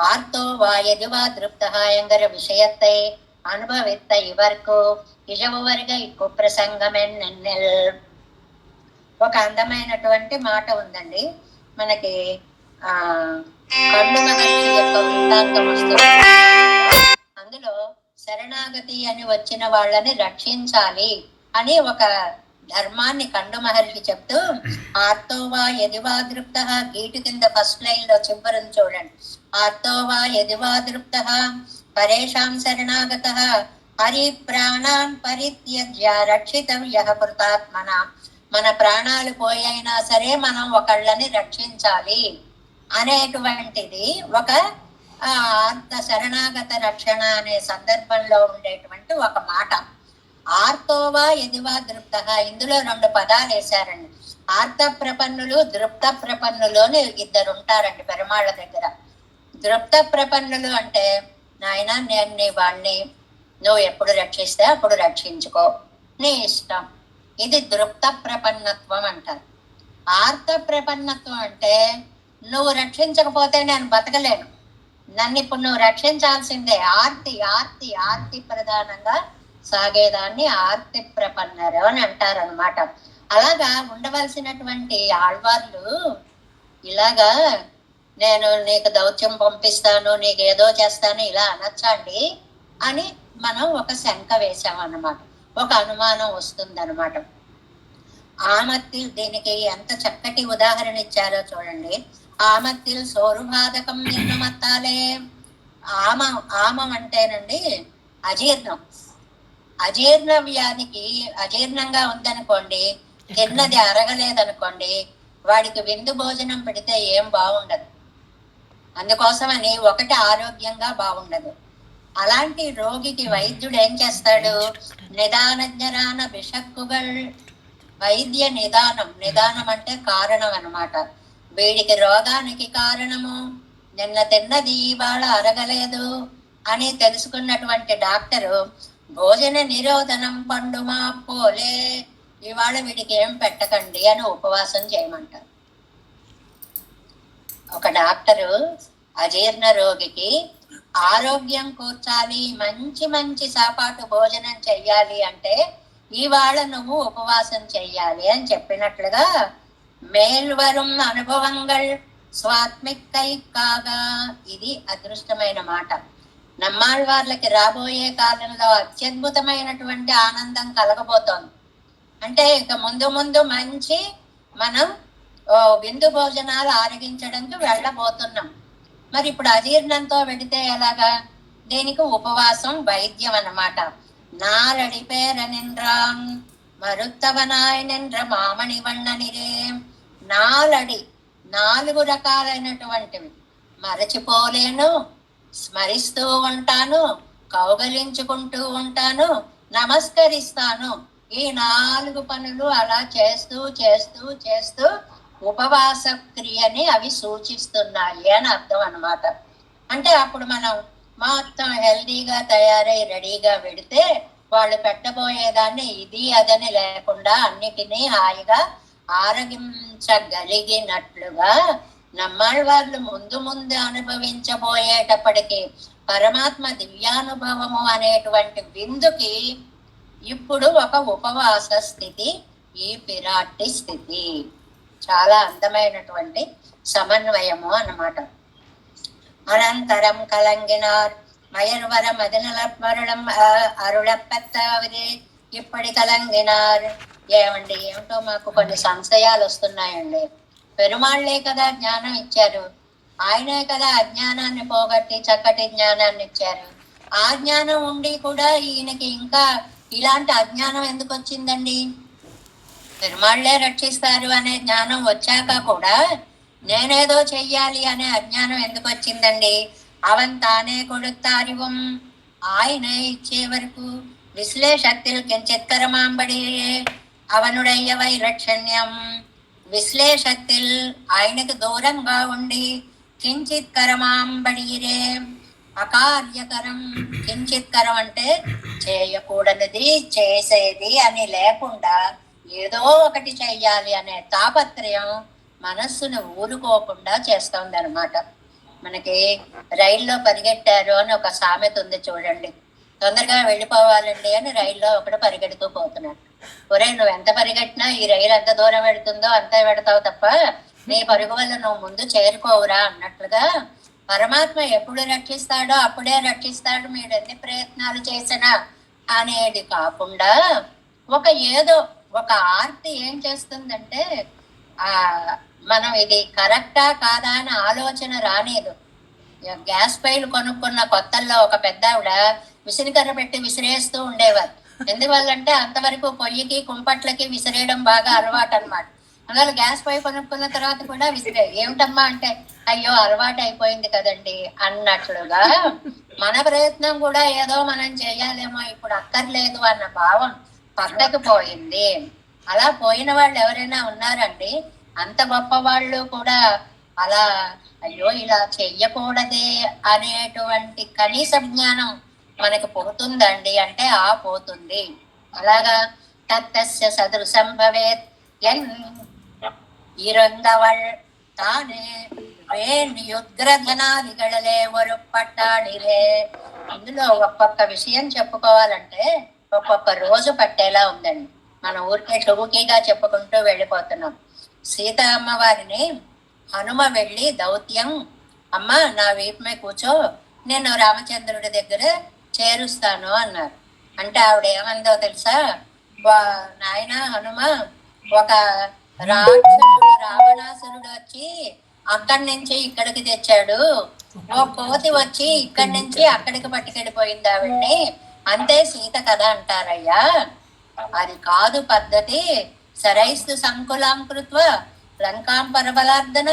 A: ఆర్తో వాయదివా దృప్తహాయంగర విషయத்தை అనుభవిத்த ఇవరకు ఇజవువరిగ ఇక్కు ప్రసంగమెన్నెన్నెల్. ఒక అందమైనటువంటి మాట ఉందండి మనకి. కళ్ళు మహర్షి యొక్క వృత్తాంతం వస్తుంది. అందులో శరణాగతి అని వచ్చిన వాళ్ళని రక్షించాలి అని ఒక ధర్మాన్ని కండు మహర్షి చెప్తూ, ఆర్తోవా యదివా దృప్త, గీటు కింద ఫస్ట్ లైన్ లో చివరిని చూడండి. ఆర్తోవా యదివా దృప్త పరేషాం శరణాగత హరి ప్రాణాన్ పరిత్యజ్య రక్షితవ్యః కృతాత్మన. మన ప్రాణాలు పోయైనా సరే మనం ఒకళ్ళని రక్షించాలి అనేటువంటిది ఒక శరణాగత రక్షణ అనే సందర్భంలో ఉండేటువంటి ఒక మాట. ఆర్తోవా యదివా దృప్త, ఇందులో 2 పదాలు వేశారండి. ఆర్త ప్రపన్నులు, దృప్త ప్రపన్నులు అని 2 ఉంటారండి పెరుమాళ్ళ దగ్గర. దృప్త ప్రపన్నులు అంటే, నాయన నేను నీ వాణ్ణి, నువ్వు ఎప్పుడు రక్షిస్తే అప్పుడు రక్షించుకో, నీ ఇష్టం. ఇది దృప్త ప్రపన్నత్వం అంటారు. ఆర్త ప్రపన్నత్వం అంటే, నువ్వు రక్షించకపోతే నేను బతకలేను, నన్ను ఇప్పుడు నువ్వు రక్షించాల్సిందే. ఆర్తి ప్రధానంగా సాగేదాన్ని ఆర్తి ప్రపన్నరు అని అంటారు అనమాట. అలాగా ఉండవలసినటువంటి ఆళ్వార్లు ఇలాగా నేను నీకు దౌత్యం పంపిస్తాను, నీకు ఏదో చేస్తాను ఇలా అనొచ్చండి అని మనం ఒక శంక వేసామన్నమాట. ఒక అనుమానం వస్తుందన్నమాట. ఆమత్తిల్, దీనికి ఎంత చక్కటి ఉదాహరణ ఇచ్చారో చూడండి. ఆమత్తిల్ సోరుబాధకం నిన్ను మత్తాలే. ఆమం అంటేనండి అజీర్ణం. అజీర్ణ వ్యాధికి, అజీర్ణంగా ఉందనుకోండి, తిన్నది అరగలేదనుకోండి, వాడికి విందు భోజనం పెడితే ఏం బాగుండదు. అందుకోసమని ఒకటి ఆరోగ్యంగా బాగుండదు. అలాంటి రోగికి వైద్యుడు ఏం చేస్తాడు? నిదానజ్ఞరాన బిషక్కుగల్. వైద్య నిదానం, నిదానం అంటే కారణం అన్నమాట. వీడికి రోగానికి కారణము నిన్న తిన్నది ఇవాళ అరగలేదు అని తెలుసుకున్నటువంటి డాక్టరు భోజన నిరోధనం పండుమా పోలే, ఇవాళ వీడికి ఏం పెట్టకండి అని ఉపవాసం చేయమంటారు. ఒక డాక్టరు అజీర్ణ రోగికి ఆరోగ్యం కూర్చాలి, మంచి మంచి సాపాటు భోజనం చెయ్యాలి అంటే ఇవాళ నువ్వు ఉపవాసం చెయ్యాలి అని చెప్పినట్లుగా మేల్వరం అనుభవంగల్ స్వాత్మికై కాగా, ఇది అదృష్టమైన మాట. నమ్మాళ్ళవార్లకి రాబోయే కాలంలో అత్యద్భుతమైనటువంటి ఆనందం కలగబోతోంది. అంటే ఇక ముందు ముందు మంచి మనం విందు భోజనాలు ఆరగించడానికి వెళ్ళబోతున్నాం. మరి ఇప్పుడు అజీర్ణంతో వెడితే ఎలాగా? దీనికి ఉపవాసం వైద్యం అన్నమాట. నాలడి పేర నింద్రాం మరుత్తవనాయ నింద్ర మామణి వಣ್ಣనిరే. నాలడి 4 రకాలైనటువంటివి మరచిపోలేను, స్మరిస్తూ ఉంటాను, కౌగలించుకుంటూ ఉంటాను, నమస్కరిస్తాను. ఈ 4 పనులు అలా చేస్తూ చేస్తూ చేస్తూ ఉపవాస క్రియని అవి సూచిస్తున్నాయి అని అర్థం అన్నమాట. అంటే అప్పుడు మనం మొత్తం హెల్దీగా తయారై రెడీగా పెడితే వాళ్ళు పెట్టబోయేదాన్ని ఇది అదని లేకుండా అన్నిటినీ హాయిగా ఆరగించగలిగినట్లుగా నమ్మాళ్ళవార్లు ముందు ముందు అనుభవించబోయేటప్పటికి పరమాత్మ దివ్యానుభవము అనేటువంటి విందుకి ఇప్పుడు ఒక ఉపవాస స్థితి, ఈ పిరాట్టి స్థితి. చాలా అందమైనటువంటి సమన్వయము అన్నమాట. అనంతరం కలంగినార్ మయర్వర మదనలమరుళం అరుళపెత్తవరే. ఇప్పటి కలంగినార్ ఏమండి, ఏమిటో మాకు కొన్ని సంశయాలు వస్తున్నాయండి. పెరుమాళ్లే కదా జ్ఞానం ఇచ్చారు, ఆయనే కదా అజ్ఞానాన్ని పోగొట్టి చక్కటి జ్ఞానాన్ని ఇచ్చారు. ఆ జ్ఞానం ఉండి కూడా ఈయనకి ఇంకా ఇలాంటి అజ్ఞానం ఎందుకు వచ్చిందండి? పెరుమాళ్లే రక్షిస్తారు అనే జ్ఞానం వచ్చాక కూడా నేనేదో చెయ్యాలి అనే అజ్ఞానం ఎందుకు వచ్చిందండి? అవన్ తానే కొడుతారివం, ఆయనే ఇచ్చే వరకు విశ్లేషక్తిల్ కించిత్కరమాంబడి అవనుడయ్య వైలక్షణ్యం. విశ్లేషక్తిల్ ఆయనకు దూరంగా ఉండి కించిత్కరమాంబడిరే అకార్యకరం. కించిత్కరం అంటే చేయకూడనిది చేసేది అని లేకుండా ఏదో ఒకటి చెయ్యాలి అనే తాపత్రయం మనస్సును ఊరుకోకుండా చేస్తోంది అనమాట. మనకి రైల్లో పరిగెట్టారు అని ఒక సామెత ఉంది చూడండి. తొందరగా వెళ్ళిపోవాలండి అని రైల్లో ఒకటి పరిగెడుతూ పోతున్నాడు. ఒరే, నువ్వు ఎంత పరిగెట్టినా ఈ రైలు ఎంత దూరం పెడుతుందో అంతే పెడతావు తప్ప నీ పరుగు వల్ల నువ్వు ముందు చేరుకోవురా అన్నట్లుగా పరమాత్మ ఎప్పుడు రక్షిస్తాడో అప్పుడే రక్షిస్తాడు, మీరు ఎన్ని ప్రయత్నాలు చేసినా అనేది కాకుండా ఒక ఏదో ఒక ఆర్తి ఏం చేస్తుందంటే మనం ఇది కరెక్టా కాదా అని ఆలోచన రానేదు. గ్యాస్ పైలు కొనుక్కున్న కొత్తల్లో ఒక పెద్ద ఆవిడ విసిరికర్ర పెట్టి విసిరేస్తూ ఉండేవారు. ఎందువల్లంటే అంతవరకు పొయ్యికి కుంపట్లకి విసిరేయడం బాగా అలవాటు అనమాట. అందువల్ల గ్యాస్ పై కొనుక్కున్న తర్వాత కూడా విసిరే. ఏమిటమ్మా అంటే, అయ్యో అలవాటు అయిపోయింది కదండి అన్నట్లుగా మన ప్రయత్నం కూడా ఏదో మనం చేయాలేమో ఇప్పుడు అక్కర్లేదు అన్న భావం పక్కకు పోయింది. అలా పోయిన వాళ్ళు ఎవరైనా ఉన్నారండి? అంత గొప్ప వాళ్ళు కూడా అలా అయ్యో ఇలా చెయ్యకూడదే అనేటువంటి కనీస జ్ఞానం మనకు పోతుందండి అంటే పోతుంది. అలాగా తత్తస్య సదృశం భవేత్ ఎన్ ఇరంగవள் தானே வேண் యుగ్రధనాదిగళలే ஒரு పట్టాడిలే. ఇందులో ఒక్కొక్క విషయం చెప్పుకోవాలంటే ఒక్కొక్క రోజు పట్టేలా ఉందండి. మన ఊరికే షుగుకీగా చెప్పుకుంటూ వెళ్ళిపోతున్నాం. సీత అమ్మవారిని హనుమ వెళ్ళి దౌత్యం, అమ్మ నా వీపు మీద కూర్చో, నేను రామచంద్రుడి దగ్గర చేరుస్తాను అన్నారు. అంటే ఆవిడ ఏమందో తెలుసా? నాయన హనుమ, ఒక రాక్షసుడు రావణాసురుడు వచ్చి అక్కడి నుంచి ఇక్కడికి తెచ్చాడు, ఓ కోతి వచ్చి ఇక్కడి నుంచి అక్కడికి పట్టుకెళ్ళిపోయింది ఆవిడ్ని, అంతే సీత కదా అంటారయ్యా. అది కాదు పద్ధతి. సరైస్తు సంకులాం కృత్వ లంకాం పరబలార్దన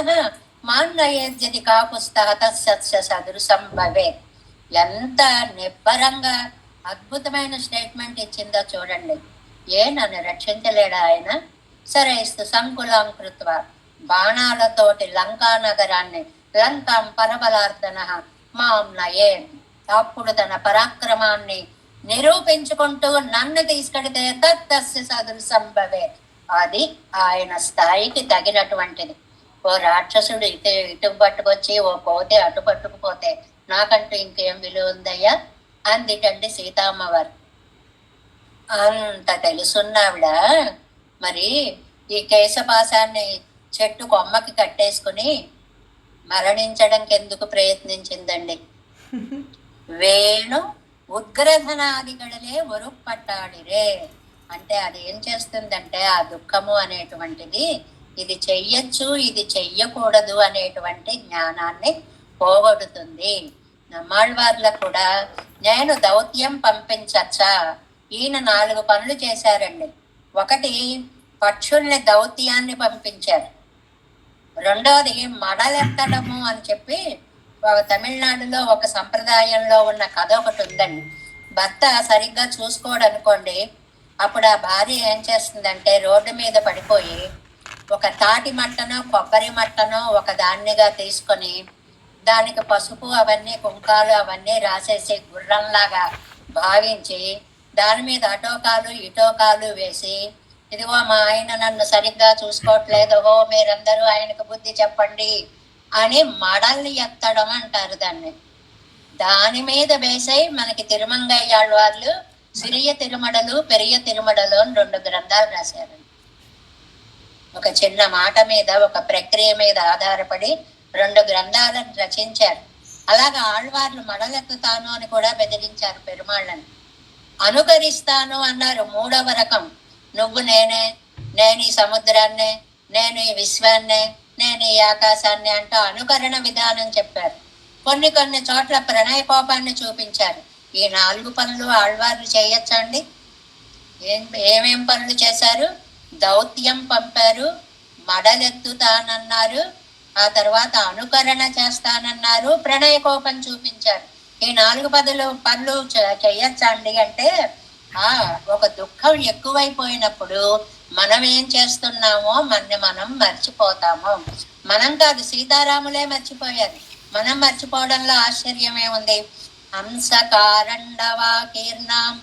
A: మాన్నయేద్యది కాపుస్తహత సత్య సదృశం భవేత్. ఎంత నిబ్బరంగా అద్భుతమైన స్టేట్మెంట్ ఇచ్చిందో చూడండి. నన్ను రక్షించలేడా ఆయన? సరైస్తు సంకులాం కృత్వ, బాణాలతోటి లంకా నగరాన్ని లంకాం పరబలార్దన మాం నయే, అప్పుడు తన పరాక్రమాన్ని నిరూపించుకుంటూ నన్ను తీసుకెడితే తస్య సదృశంభవే, అది ఆయన స్థాయికి తగినటువంటిది. ఓ రాక్షసుడు ఇటు పట్టుకొచ్చి ఓ పోతే అటు పట్టుకుపోతే నాకంటూ ఇంకేం విలువ ఉందయ్యా అందిటండి సీతమ్మవారు. అంత తెలుసున్నావిడ మరి ఈ కేశపాశాన్ని చెట్టు కొమ్మకి కట్టేసుకుని మరణించడానికి ఎందుకు ప్రయత్నించిందండి? వేణు ఉగ్రధనాదిగడలే ఒరుపట్టాడిరే అంటే అది ఏం చేస్తుందంటే ఆ దుఃఖము అనేటువంటిది ఇది చెయ్యొచ్చు ఇది చెయ్యకూడదు అనేటువంటి జ్ఞానాన్ని పోగొడుతుంది. నమ్మాళ్ళవార్లకు కూడా నేను దౌత్యం పంపించచ్చా, ఈయన 4 పనులు చేశారండి. ఒకటి పక్షుల్ని దౌత్యాన్ని పంపించారు. రెండోది మడలెత్తడము అని చెప్పి తమిళనాడులో ఒక సంప్రదాయంలో ఉన్న కథ ఒకటి ఉందండి. భర్త సరిగ్గా చూసుకోడు అనుకోండి, అప్పుడు ఆ భార్య ఏం చేస్తుందంటే రోడ్డు మీద పడిపోయి ఒక తాటి మట్టనో కొబ్బరి మట్టనో ఒక దాన్నిగా తీసుకొని దానికి పసుపు అవన్నీ కుంకాలు అవన్నీ రాసేసి గుర్రంలాగా భావించి దాని మీద అటోకాలు ఇటోకాలు వేసి ఇదిగో మా ఆయన నన్ను సరిగ్గా చూసుకోవట్లేదు, ఓ మీరందరూ ఆయనకు బుద్ధి చెప్పండి అని మడల్ని ఎత్తడం అంటారు దాన్ని. దాని మీద వేసే మనకి తిరుమంగయ్యాళ్ళ వాళ్ళు సిరియ తిరుమడలు పెరియ తిరుమడలు అని 2 గ్రంథాలు రాశారు. ఒక చిన్న మాట మీద ఒక ప్రక్రియ మీద ఆధారపడి 2 గ్రంథాలను రచించారు. అలాగా ఆళ్వార్లు మడలెత్తుతాను అని కూడా బెదిరించారు పెరుమాళ్ళని. అనుకరిస్తాను అన్నారు 3వ రకం, నువ్వు నేనే, నేను ఈ సముద్రాన్నే, నేను ఈ విశ్వాన్నే, నేను ఈ ఆకాశాన్ని అంటూ అనుకరణ విధానం చెప్పారు. కొన్ని చోట్ల ప్రణయ కోపాన్ని చూపించారు. ఈ 4 పనులు ఆళ్వార్లు చేయొచ్చండి? ఏమేం పనులు చేశారు? దౌత్యం పంపారు, మడలెత్తుతానన్నారు, ఆ తర్వాత అనుకరణ చేస్తానన్నారు, ప్రణయ కోపం చూపించారు. ఈ 4 పనులు చేయొచ్చండి అంటే ఒక దుఃఖం ఎక్కువైపోయినప్పుడు మనం ఏం చేస్తున్నామో మనం మర్చిపోతాము. మనం కాదు, సీతారాములే మర్చిపోయారు. మనం మర్చిపోవడంలో ఆశ్చర్యమే ఉంది. హంసకారండవా కీర్ణాం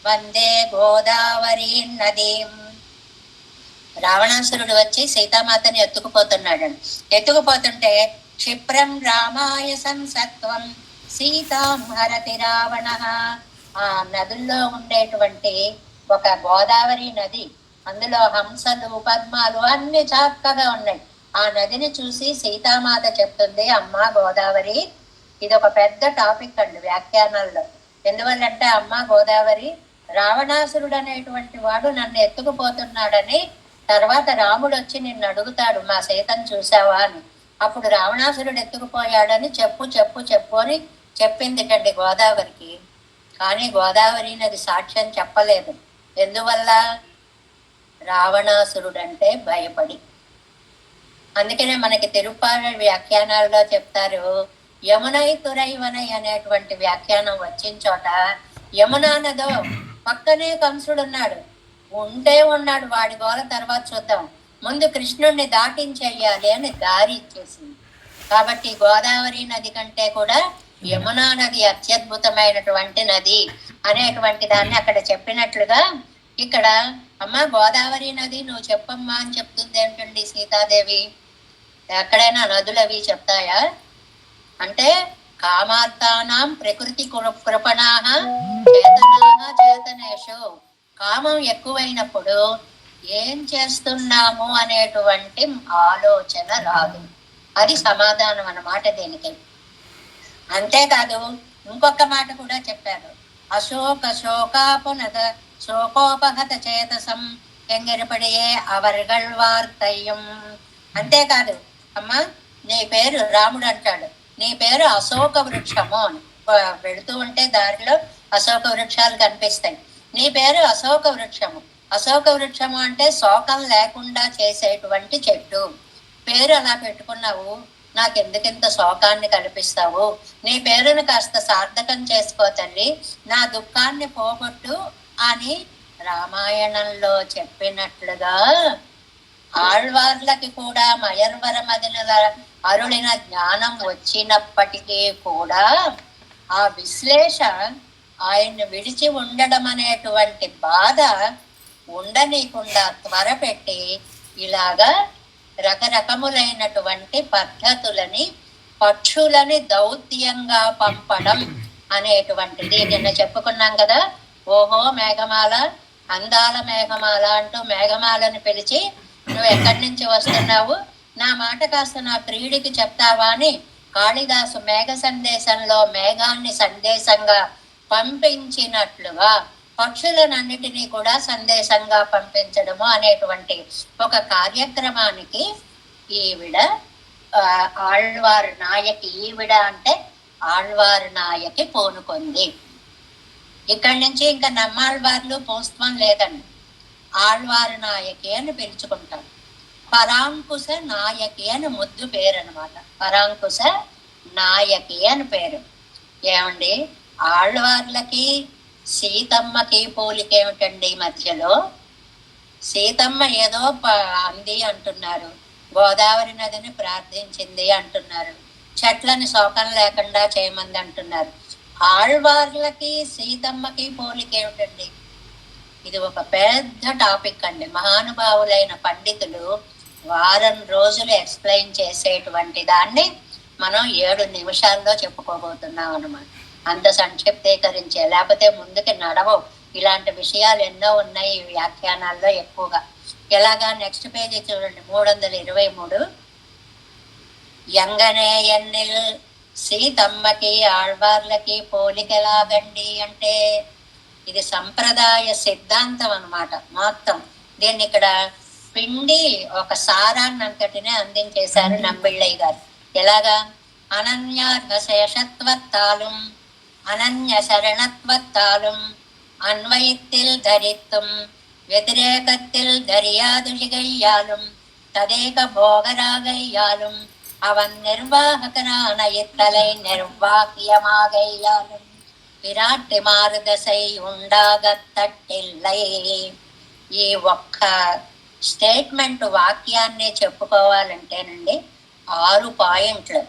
A: వందే గోదావరి నదీం. రావణాసురుడు వచ్చి సీతామాతని ఎత్తుకుపోతుంటే క్షిప్రం రామాయ సంసత్వం సీతాం హరతి రావణ. ఆ నదుల్లో ఉండేటువంటి ఒక గోదావరి నది, అందులో హంసలు పద్మాలు అన్ని చక్కగా ఉన్నాయి. ఆ నదిని చూసి సీతామాత చెప్తుంది, అమ్మా గోదావరి, ఇది ఒక పెద్ద టాపిక్ అండి వ్యాఖ్యానాల్లో. ఎందువల్లంటే అమ్మా గోదావరి, రావణాసురుడు అనేటువంటి వాడు నన్ను ఎత్తుకుపోతున్నాడని తర్వాత రాముడు వచ్చి నిన్ను అడుగుతాడు, మా సీతను చూసావా అని. అప్పుడు రావణాసురుడు ఎత్తుకుపోయాడని చెప్పు అని చెప్పింది కండి గోదావరికి. కానీ గోదావరి నది సాక్ష్యం చెప్పలేదు. ఎందువల్ల? రావణాసురుడంటే భయపడి. అందుకనే మనకి తిరుప్పాళ్ళ వ్యాఖ్యానాల్లో చెప్తారు, యమునై తురైవనై అనేటువంటి వ్యాఖ్యానం వచ్చిన చోట యమునా నదో పక్కనే కంసుడు ఉన్నాడు, వాడి గోల తర్వాత చూద్దాం, ముందు కృష్ణుణ్ణి దాటించేయాలి అని దారి ఇచ్చేసింది. కాబట్టి గోదావరి నది కంటే కూడా యమునా నది అత్యద్భుతమైనటువంటి నది అనేటువంటి దాన్ని అక్కడ చెప్పినట్లుగా ఇక్కడ అమ్మ గోదావరి నది నువ్వు చెప్పమ్మా అని చెప్తుంది ఏంటండి సీతాదేవి. ఎక్కడైనా నదులు అవి చెప్తాయా అంటే కామార్థానాం ప్రకృతి కృపణాః చేతనాః చేతనేషు. కామం ఎక్కువైనప్పుడు ఏం చేస్తున్నాము అనేటువంటి ఆలోచన రాదు. అది సమాధానం అన్నమాట దీనికి. అంతేకాదు ఇంకొక మాట కూడా చెప్పారు, శోకోపహత చేతసం ఎంగెరపడియే అవర్గల్ వార్తయ్యం. అంతేకాదు అమ్మా నీ పేరు రాముడు అంటాడు, నీ పేరు అశోక వృక్షము అని. వెళుతూ ఉంటే దారిలో అశోక వృక్షాలు కనిపిస్తాయి, నీ పేరు అశోక వృక్షము. అశోక వృక్షము అంటే శోకం లేకుండా చేసేటువంటి చెట్టు. పేరు అలా పెట్టుకున్నావు, నాకెందుకింత శోకాన్ని కల్పిస్తావు, నీ పేరును కాస్త సార్థకం చేసుకో తల్లి, నా దుఃఖాన్ని పోగొట్టు అని రామాయణంలో చెప్పినట్లుగా ఆళ్వార్లకి కూడా మయర్వరమదినుల అరుళిన జ్ఞానం వచ్చినప్పటికీ కూడా ఆ విశ్లేష ఆయన్ని విడిచి ఉండడం అనేటువంటి బాధ ఉండనీయకుండా త్వరపెట్టి ఇలాగా రకరకములైనటువంటి పద్ధతులని పక్షులని దౌత్యంగా పంపడం అనేటువంటిది నిన్న చెప్పుకున్నాం కదా. ఓహో మేఘమాల, అందాల మేఘమాల అంటూ మేఘమాలను పిలిచి నువ్వు ఎక్కడి నుంచి వస్తున్నావు, నా మాట కాస్త నా ప్రియుడికి చెప్తావా అని కాళిదాసు మేఘ సందేశంలో మేఘాన్ని సందేశంగా పంపించినట్లుగా పక్షులనన్నిటినీ కూడా సందేశంగా పంపించడము అనేటువంటి ఒక కార్యక్రమానికి ఈవిడ ఆళ్వారు నాయకి, ఈవిడ అంటే ఆళ్వారు నాయకి పూనుకుంది. ఇక్కడి నుంచి ఇంకా నమ్మాళ్వార్లు పోస్త్వం లేదండి, ఆళ్వారు నాయకి అని పిలుచుకుంటాం. పరాంకుశ నాయకి అని ముద్దు పేరు అనమాట. పరాంకుశ నాయకి అని పేరు. ఏమండి, ఆళ్వార్లకి సీతమ్మకి పోలికేమిటండి మధ్యలో? సీతమ్మ ఏదో అంది అంటున్నారు, గోదావరి నదిని ప్రార్థించింది అంటున్నారు, చెట్లని శోకం లేకుండా చేయమంది అంటున్నారు. ఆళ్వార్లకి సీతమ్మకి పోలికేమిటండి? ఇది ఒక పెద్ద టాపిక్ అండి. మహానుభావులైన పండితులు వారం రోజులు ఎక్స్ప్లెయిన్ చేసేటువంటి దాన్ని మనం 7 నిమిషాల్లో చెప్పుకోబోతున్నాం అన్నమాట. అంత సంక్షిప్తీకరించే, లేకపోతే ముందుకి నడవవు. ఇలాంటి విషయాలు ఎన్నో ఉన్నాయి ఈ వ్యాఖ్యానాల్లో ఎక్కువగా. ఎలాగా, నెక్స్ట్ పేజీ చూడండి, 323. ఎంగనే ఎన్నిల్ సీతమ్మకి ఆళ్వార్లకి పోలికెలాగండి అంటే ఇది సంప్రదాయ సిద్ధాంతం అన్నమాట మొత్తం. దీన్ని ఇక్కడ పిండి ఒక సారాన్ని అంతటినే అందించేశారు నంబిళ్ళయ్య గారు. ఎలాగా, అనన్యార్హ శేషత్వత్తాலும் అనన్య శరణత్వత్తాலும் அன்வயத்தில் தரித்தும் వ్యతిరేకத்தில் தரியாதுழிகையாலும் ததேக போகராகையாலும் அவன் நிர்வாககனான இத்தலை நிர்வாகியமாகையாலும் విరాట్టి మారుదశై ఉండగత్తట్టిల్లై. ఈ ఒక్క స్టేట్మెంట్ వాక్యాన్ని చెప్పుకోవాలంటేనండి 6 పాయింట్లు.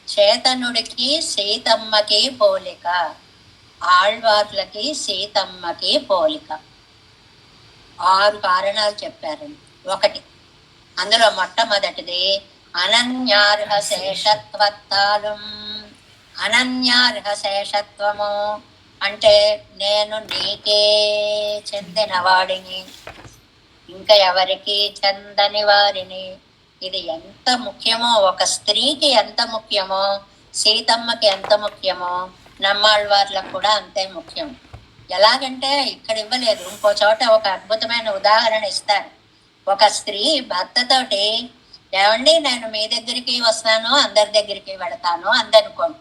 A: చేతనుడికి సీతమ్మకి పోలిక, ఆళ్వార్లకి సీతమ్మకి పోలిక. 6 కారణాలు చెప్పారండి. 1, అందులో మొట్టమొదటిది అనన్యార్హ శేషత్వత్తాలం. అనన్యార్హ శేషత్వము అంటే నేను నీకే చెందిన వాడిని, ఇంకా ఎవరికి చెందని వారిని. ఇది ఎంత ముఖ్యమో, ఒక స్త్రీకి ఎంత ముఖ్యమో సీతమ్మకి ఎంత ముఖ్యమో నమ్మాళ్వార్లకు కూడా అంతే ముఖ్యం. ఎలాగంటే ఇక్కడ ఇవ్వలేదు, ఇంకో చోట ఒక అద్భుతమైన ఉదాహరణ ఇస్తారు. ఒక స్త్రీ భర్తతోటి ఏమండి నేను మీ దగ్గరికి వస్తాను, అందరి దగ్గరికి వెళతాను అందనుకోండి,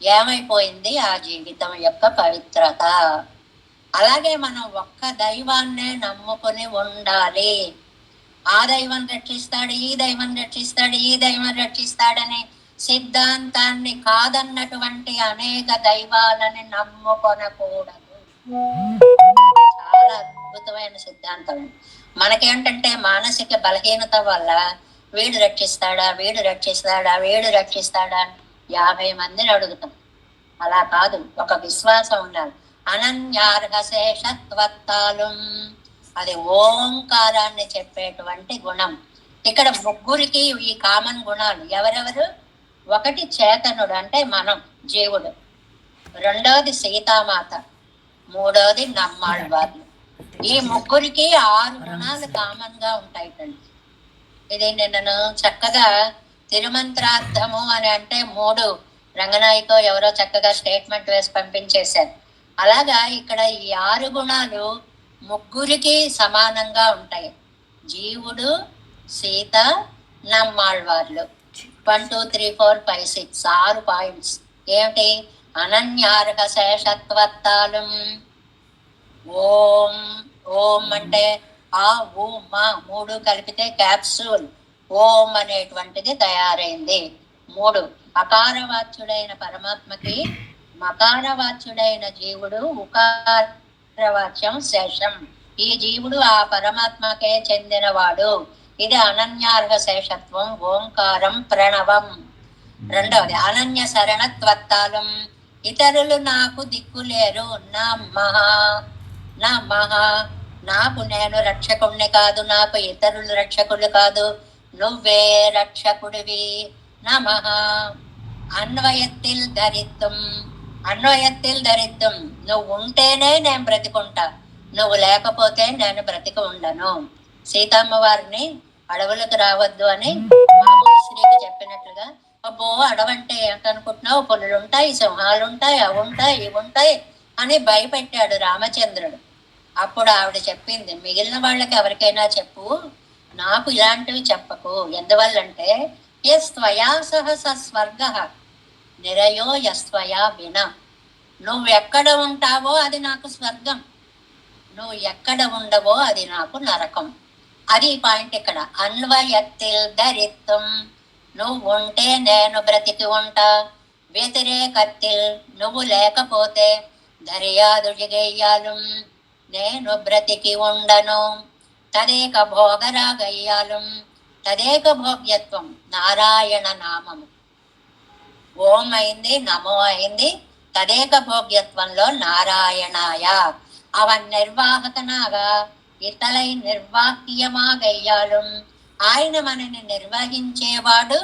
A: ఏమైపోయింది ఆ జీవితం యొక్క పవిత్రత. అలాగే మనం ఒక్క దైవాన్నే నమ్ముకొని ఉండాలి. ఆ దైవం రక్షిస్తాడు, ఈ దైవం రక్షిస్తాడు, ఈ దైవం రక్షిస్తాడనే సిద్ధాంతాన్ని కాదన్నటువంటి అనేక దైవాలని నమ్ముకొనకూడదు. చాలా అద్భుతమైన సిద్ధాంతం. మనకేంటంటే మానసిక బలహీనత వల్ల వీడు రక్షిస్తాడా, వీడు రక్షిస్తాడా, వీడు రక్షిస్తాడా 50 మందిని అడుగుతాం. అలా కాదు, ఒక విశ్వాసం ఉండాలి. అనన్యార్హ శేషత్వత్తాలు, అది ఓంకారాన్ని చెప్పేటువంటి గుణం. ఇక్కడ ముగ్గురికి ఈ కామన్ గుణాలు ఎవరెవరు? 1 చేతనుడు అంటే మనం జీవుడు, 2వది సీతామాత, 3వది నమ్మాళ్వార్లు. ఈ ముగ్గురికి 6 గుణాలు కామన్ గా ఉంటాయిటండి. ఇది నేను చక్కగా తిరుమంత్రార్థము అని అంటే 3 రంగనాయకో ఎవరో చక్కగా స్టేట్మెంట్ వేసి పంపించేశారు. అలాగా ఇక్కడ ఈ 6 గుణాలు ముగ్గురికి సమానంగా ఉంటాయి. జీవుడు, సీత, నమ్మాళ్వార్లు. 1 2 3 4 5 6 6 పాయింట్స్ ఏమిటి? అనన్యార్హ శేషత్వత్తాలు. ఓం, ఓం అంటే ఆ ఊ మా 3 కలిపితే క్యాప్సూల్ ఓం అనేటువంటిది తయారైంది. 3 అకారవాచ్యుడైన పరమాత్మకి, మకారవాచ్యుడైన జీవుడు, ఉకారవాచ్యం శేషం. ఈ జీవుడు ఆ పరమాత్మకే చెందినవాడు. ఇది అనన్యార్హ శేషత్వం, ఓంకారం, ప్రణవం. రెండవది అనన్య శరణత్వత్తాలం, ఇతరులు నాకు దిక్కులేరు. నా మహా, నాకు నేను రక్షకుణ్ణి కాదు, నాకు ఇతరులు రక్షకులు కాదు, నువ్వే రక్షకుడివి. నమః. అన్వయత్తిల్ ధరిత్వం, అన్వయత్తిల్ ధరిత్వం, నువ్వు ఉంటేనే నేను బ్రతికుంటా, నువ్వు లేకపోతే నేను బ్రతికి ఉండను. సీతమ్మ వారిని అడవులకు రావద్దు అని మామూలు శ్రీకి చెప్పినట్లుగా, అబ్బో అడవంటే ఏంటనుకుంటున్నావు, పులులుంటాయి, సింహాలుంటాయి, అవి ఉంటాయి, ఇవి ఉంటాయి అని భయపెట్టాడు రామచంద్రుడు. అప్పుడు ఆవిడ చెప్పింది, మిగిలిన వాళ్ళకి ఎవరికైనా చెప్పు, నాకు ఇలాంటివి చెప్పకు. ఎందువల్లంటే యస్త్వయా సహ స్వర్గ నిరయో యస్త్వయా విన, నువ్వెక్కడ ఉంటావో అది నాకు స్వర్గం, నువ్వు ఎక్కడ ఉండవో అది నాకు నరకం. అది పాయింట్ ఇక్కడ. అన్వయత్తిల్ ధరిత్వం, నువ్వు ఉంటే నేను బ్రతికి ఉంటా. వ్యతిరేకత్తిల్, నువ్వు లేకపోతే ధర్యాదుడిగయ్యాలు, నేను బ్రతికి ఉండను. తదేక భోగరాగయ్యాలు, తదేక భోగ్యత్వం, నారాయణ నామము. ఓం అయింది, నమో అయింది, తదేక భోగ్యత్వంలో నారాయణాయ. అవన్ నిర్వాహకనాగా ఇతలై నిర్వాహ్యమాగయ్యాలు, ఆయన మనని నిర్వహించేవాడు,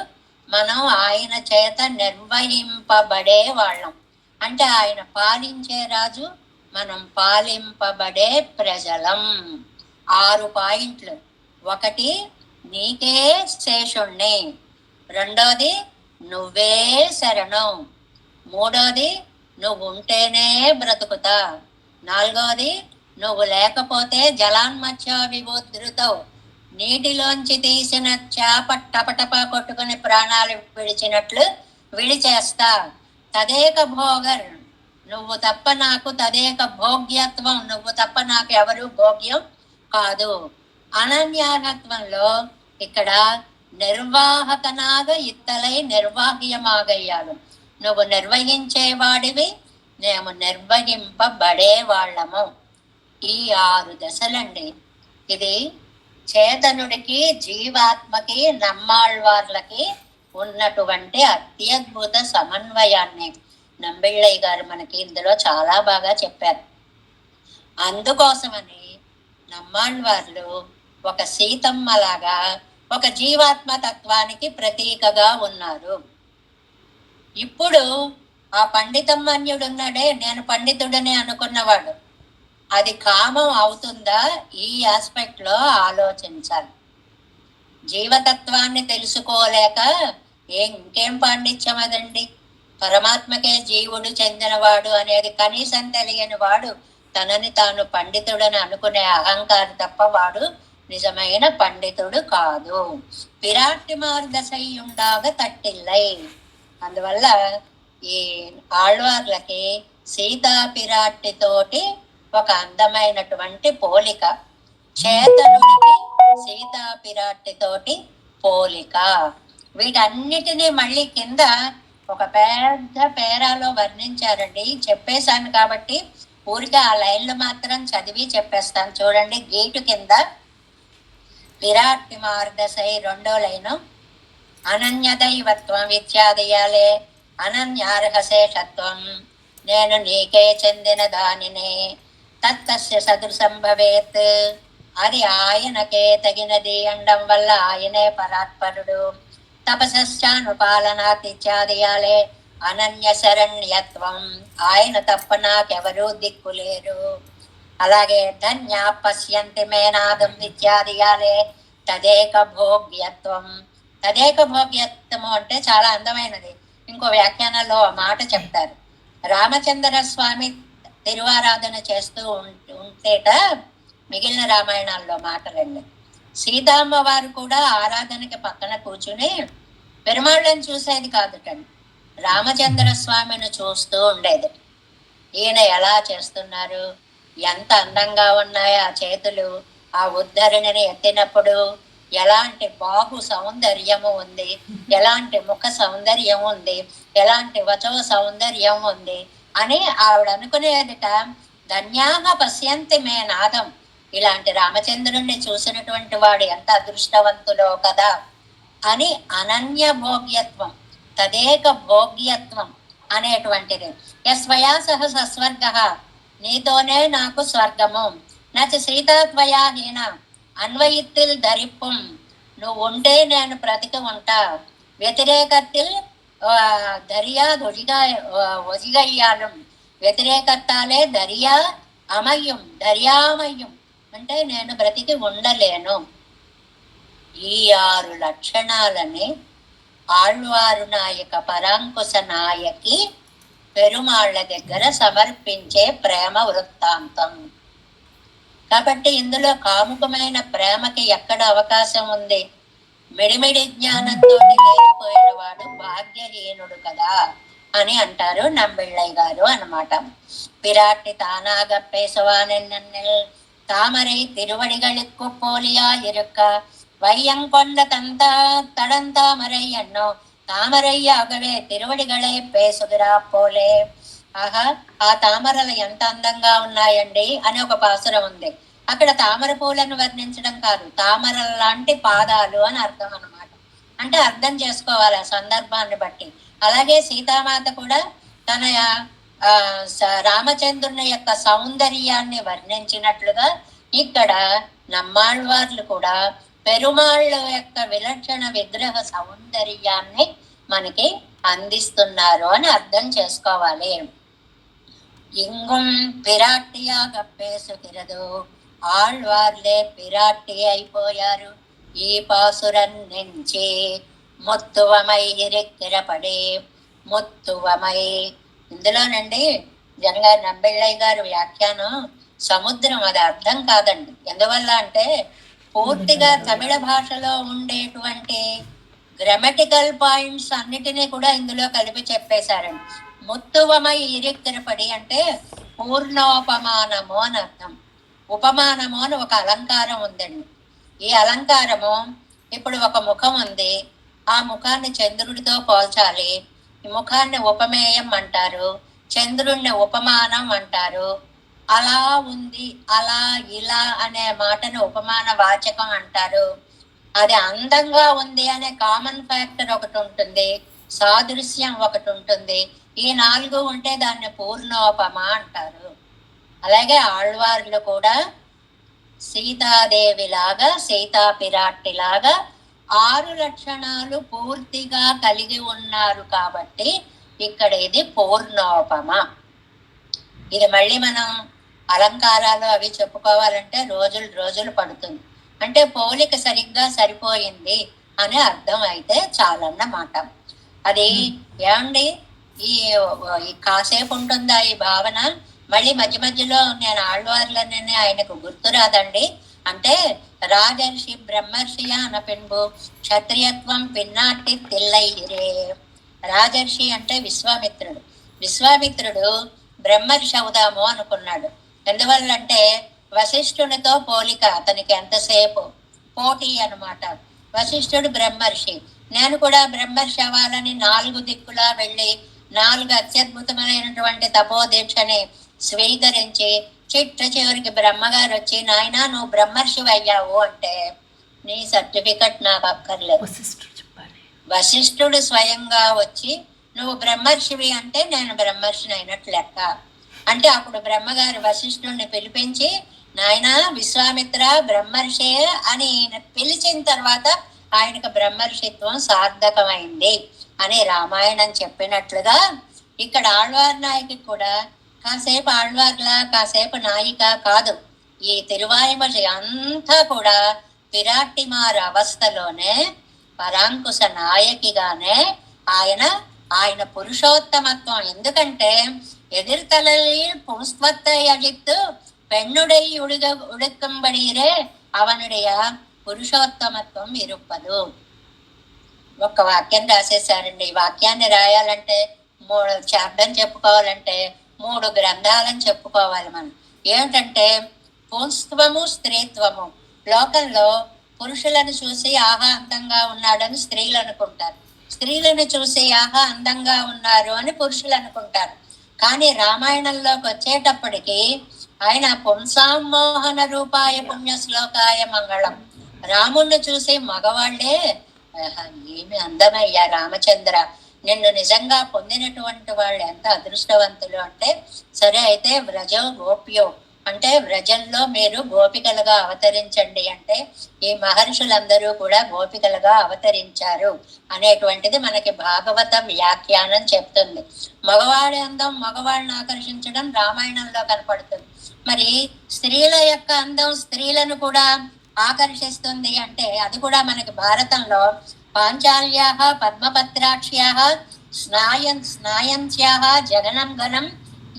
A: మనం ఆయన చేత నిర్వహింపబడే వాళ్ళం. అంటే ఆయన పాలించే రాజు, మనం పాలింపబడే ప్రజలం. 6 పాయింట్లు. ఒకటి, నీకే శేషుణ్ణి. రెండోది, నువ్వే శరణం. మూడోది, నువ్వు ఉంటేనే బ్రతుకుతా. నాలుగోది, నువ్వు లేకపోతే జలాన్మధ్య వివోద్ధృతవు, నీటిలోంచి తీసిన చేప టపటప కొట్టుకుని ప్రాణాలు విడిచినట్లు విడిచేస్తా. తదేక భోగర్, నువ్వు తప్ప నాకు తదేక భోగ్యత్వం, నువ్వు తప్ప నాకు ఎవరు భోగ్యం కాదు. అనన్యానత్వంలో ఇక్కడ నిర్వాహకనాగా ఇత్తలై నిర్వాహ్యమాగయ్యాలు, నువ్వు నిర్వహించేవాడివి, మేము నిర్వహింపబడే వాళ్ళము. ఈ 6 దశలండి. ఇది చేతనుడికి, జీవాత్మకి, నమ్మాళ్వార్లకి ఉన్నటువంటి అత్యద్భుత సమన్వయాన్ని నంబిళ్ళయ్య గారు మనకి ఇందులో చాలా బాగా చెప్పారు. అందుకోసమని నమ్మాళ్వార్లు ఒక సీతమ్మలాగా ఒక జీవాత్మ తత్వానికి ప్రతీకగా ఉన్నారు. ఇప్పుడు ఆ పండితమన్యుడున్నాడే, నేను పండితుడని అనుకున్నవాడు, అది కామం అవుతుందా? ఈ ఆస్పెక్ట్ లో ఆలోచించాలి. జీవతత్వాన్ని తెలుసుకోలేక ఇంకేం పాండిత్యం అదండి. పరమాత్మకే జీవుడు చెందినవాడు అనేది కనీసం తెలియని వాడు తనని తాను పండితుడని అనుకునే అహంకారి తప్ప వాడు నిజమైన పండితుడు కాదు. పిరాట్టి మార్గసై ఉండాగ తట్టిల్లై. అందువల్ల ఈ ఆళ్వార్లకి సీతా పిరాట్టితోటి ఒక అందమైనటువంటి పోలిక, చేతనుడికి సీతా పిరాట్టితోటి పోలిక. వీటన్నిటినీ మళ్ళీ కింద ఒక పెద్ద పేరాలో వర్ణించారండి. చెప్పేశాను కాబట్టి ఊరికే ఆ లైన్లు మాత్రం చదివి చెప్పేస్తాను. చూడండి, గీటు కింద విరాట్టి మార్గసై 2వ లైను, అనన్యదైవత్వం విద్యాదయాలే అనన్యార్హశేషత్వం, నేను నీకే చెందిన దానినే, తత్తస్య సదృశం భవేత్, అది ఆయనకే తగినది అండం వల్ల ఆయనే పరాత్పరుడు. తపసశ్చానుపాలనాత్ ఇత్యాదయాలే అనన్య శరణ్యత్వం, ఆయన తప్ప నాకెవరూ దిక్కులేరు. అలాగే ధన్యా పశ్యంతి మేనాదం ఇత్యాదయాలే తదేక భోగ్యత్వం. తదేక భోగ్యత్వము అంటే చాలా అందమైనది. ఇంకో వ్యాఖ్యానంలో మాట చెప్తారు. రామచంద్ర స్వామి తిరువారాధన చేస్తూ ఉంటేట మిగిలిన రామాయణాల్లో మాటలండి. సీతమ్మ వారు కూడా ఆరాధనకి పక్కన కూర్చుని పెరుమాళ్ళని చూసేది కాదుటండి, రామచంద్ర స్వామిని చూస్తూ ఉండేది. ఈయన ఎలా చేస్తున్నారు, ఎంత అందంగా ఉన్నాయి ఆ చేతులు, ఆ ఉద్ధరణిని ఎత్తినప్పుడు ఎలాంటి బాహు సౌందర్యము ఉంది, ఎలాంటి ముఖ సౌందర్యం ఉంది, ఎలాంటి వచో సౌందర్యం ఉంది అని ఆవిడ అనుకునేదిట. ధన్యాహ పశ్యంతి మే నాదం, ఇలాంటి రామచంద్రుణ్ణి చూసినటువంటి వాడు ఎంత అదృష్టవంతులో కదా అని అనన్య భోగ్యత్వం, తదేక భోగ్యత్వం అనేటువంటిది. యస్వయా సహ సస్వర్గ, నీతోనే నాకు స్వర్గము. నచ సీతాత్వయా హీన అన్వయిత్తిల్ ధరిప్పుం, నువ్వు ఉంటే నేను బ్రతికి ఉంటా. వ్యతిరేకత్తిల్ ధరియా ఒజిగయ్యాலும், వ్యతిరేకత్తాలే ధరియా అమయ్యం, ధర్యామయ్యం అంటే నేను బ్రతికి ఉండలేను. ఈ 6 లక్షణాలని ఆళ్వారు నాయక పరాంకుశ నాయకి పెరుమాళ్ల దగ్గర సమర్పించే ప్రేమ వృత్తాంతం. కాబట్టి ఇందులో కాముకమైన ప్రేమకి ఎక్కడ అవకాశం ఉంది? మిడిమిడి జ్ఞానంతో లేచిపోయిన వాడు భాగ్యహీనుడు కదా అని అంటారు నంబిళ్ళయ్య గారు అన్నమాట. పిరాట్టి తానాగ పేసవానెన్నెల్ తామరై తిరువడిగళిక్కు పోలియా ఇరుక్క வையங்கொண்ட தடந்தாமரை எண்ணோ తామరయ్యాగవే తిరువడిగళే పేసుగిరా పోలే. ఆహా, ఆ తామరలు ఎంత అందంగా ఉన్నాయండి అని ఒక పాసురం ఉంది. అక్కడ తామర పూలను వర్ణించడం కాదు, తామర లాంటి పాదాలు అని అర్థం అన్నమాట. అంటే అర్థం చేసుకోవాలి ఆ సందర్భాన్ని బట్టి. అలాగే సీతామాత కూడా తన రామచంద్రుని యొక్క సౌందర్యాన్ని వర్ణించినట్లుగా ఇక్కడ నమ్మాళ్వార్లు కూడా పెరుమాళ్ళ యొక్క విలక్షణ విగ్రహ సౌందర్యాన్ని మనకి అందిస్తున్నారు అని అర్థం చేసుకోవాలి. ఇంగుం పిరాట్టియాగ పేసుకిరదు, ఆళ్వార్లే పిరాట్టి అయిపోయారు ఈ పాసురం నుంచి. ముత్తువమై ఇరిక్కిరపడి, ముత్తువమై ఇందులోనండి జనగా నంబిళ్ళయ్య గారు వ్యాఖ్యానం సముద్రం, అది అర్థం కాదండి. ఎందువల్ల అంటే పూర్తిగా తమిళ భాషలో ఉండేటువంటి గ్రామటికల్ పాయింట్స్ అన్నిటినీ కూడా ఇందులో కలిపి చెప్పేశారండి. ముత్తువమై ఇరిక్కిరపడి అంటే పూర్ణోపమానము అని అర్థం. ఉపమానము అని ఒక అలంకారం ఉందండి. ఈ అలంకారము ఇప్పుడు ఒక ముఖం ఉంది, ఆ ముఖాన్ని చంద్రుడితో పోల్చాలి. ఈ ముఖాన్ని ఉపమేయం అంటారు, చంద్రుణ్ణి ఉపమానం అంటారు. అలా ఉంది, అలా, ఇలా అనే మాటను ఉపమాన వాచకం అంటారు. అది అందంగా ఉంది అనే కామన్ ఫ్యాక్టర్ ఒకటి ఉంటుంది, సాదృశ్యం ఒకటి ఉంటుంది. ఈ 4 ఉంటే దాన్ని పూర్ణోపమ అంటారు. అలాగే ఆళ్వార్లు కూడా సీతాదేవి లాగా, సీతా పిరాట్టి లాగా 6 లక్షణాలు పూర్తిగా కలిగి ఉన్నారు కాబట్టి ఇక్కడ ఇది పూర్ణోపమ. ఇది మళ్ళీ మనం అలంకారాలు అవి చెప్పుకోవాలంటే రోజులు పడుతుంది. అంటే పోలిక సరిగ్గా సరిపోయింది అనే అర్థం అయితే చాలన్నమాట. అది ఏమండి ఈ కాసేపు ఉంటుందా ఈ భావన? మళ్ళీ మధ్య మధ్యలో నేను ఆళ్వార్లనే ఆయనకు గుర్తురాదండి. అంటే రాజర్షి బ్రహ్మర్షి అన పిన్బు క్షత్రియత్వం పిన్నాటి తిల్లైరే. రాజర్షి అంటే విశ్వామిత్రుడు. విశ్వామిత్రుడు బ్రహ్మర్షి అవుదాము అనుకున్నాడు. ఎందువల్లంటే వశిష్ఠునితో పోలిక, అతనికి ఎంతసేపు పోటీ అనమాట. వశిష్ఠుడు బ్రహ్మర్షి, నేను కూడా బ్రహ్మర్షి అవ్వాలని 4 దిక్కులా వెళ్ళి 4 అత్యద్భుతమైనటువంటి తపోదీక్షని స్వీకరించి చిట్ట చివరికి బ్రహ్మగారు వచ్చి, నాయనా నువ్వు బ్రహ్మర్షి అయ్యావు అంటే నీ సర్టిఫికెట్ నాకు అక్కర్లేదు. వశిష్ఠుడు స్వయంగా వచ్చి నువ్వు బ్రహ్మర్షివి అంటే నేను బ్రహ్మర్షిని అయినట్లు లెక్క. అంటే అప్పుడు బ్రహ్మగారు వశిష్ఠుడిని పిలిపించి, నాయన విశ్వామిత్ర బ్రహ్మర్షే అని పిలిచిన తర్వాత ఆయనకు బ్రహ్మర్షిత్వం సార్థకమైంది అని రామాయణం చెప్పినట్లుగా ఇక్కడ ఆళ్వార్ నాయకి కూడా కాసేపు ఆళ్వార్లా కాసేపు నాయిక కాదు. ఈ తిరువాయిమొഴി అంతా కూడా పిరాట్టిమార్ అవస్థలోనే పరాంకుశ నాయకిగానే ఆయన పురుషోత్తమత్వం. ఎందుకంటే எதிர்த்தலையில் புஷ்பத்தை அழித்து பெண்ணுடை ఉడుకంబడిరే అవనుடைய పురుషోత్తమత్వం ఇరుప్పదు. ఒక్క వాక్యం రాసేశారండి. ఈ వాక్యాన్ని రాయాలంటే 3 అర్థం చెప్పుకోవాలంటే 3 గ్రంథాలను చెప్పుకోవాలి మనం. ఏమిటంటే పుంస్త్వము, స్త్రీత్వము. లోకంలో పురుషులను చూసి ఆహా అందంగా ఉన్నాడని స్త్రీలు అనుకుంటారు, స్త్రీలను చూసి ఆహా అందంగా ఉన్నారు అని పురుషులు అనుకుంటారు. కానీ రామాయణంలోకి వచ్చేటప్పటికి ఆయన పుంసామోహన రూపాయ పుణ్య శ్లోకాయ మంగళం. రాముణ్ణి చూసి మగవాళ్లే ఏమి అందమయ్యా రామచంద్ర, నిన్ను నిజంగా పొందినటువంటి వాళ్ళు ఎంత అదృష్టవంతులు అంటే, సరే అయితే వ్రజో గోప్యో అంటే వ్రజంలో మీరు గోపికలుగా అవతరించండి అంటే ఈ మహర్షులందరూ కూడా గోపికలుగా అవతరించారు అనేటువంటిది మనకి భాగవత వ్యాఖ్యానం చెప్తుంది. మగవాడి అందం మగవాళ్ళని ఆకర్షించడం రామాయణంలో కనపడుతుంది. మరి స్త్రీల యొక్క అందం స్త్రీలను కూడా ఆకర్షిస్తుంది అంటే అది కూడా మనకి భారతంలో పాంచాల్యా పద్మపత్రాక్ష్యా స్నాయంస్యాః జగనం గణం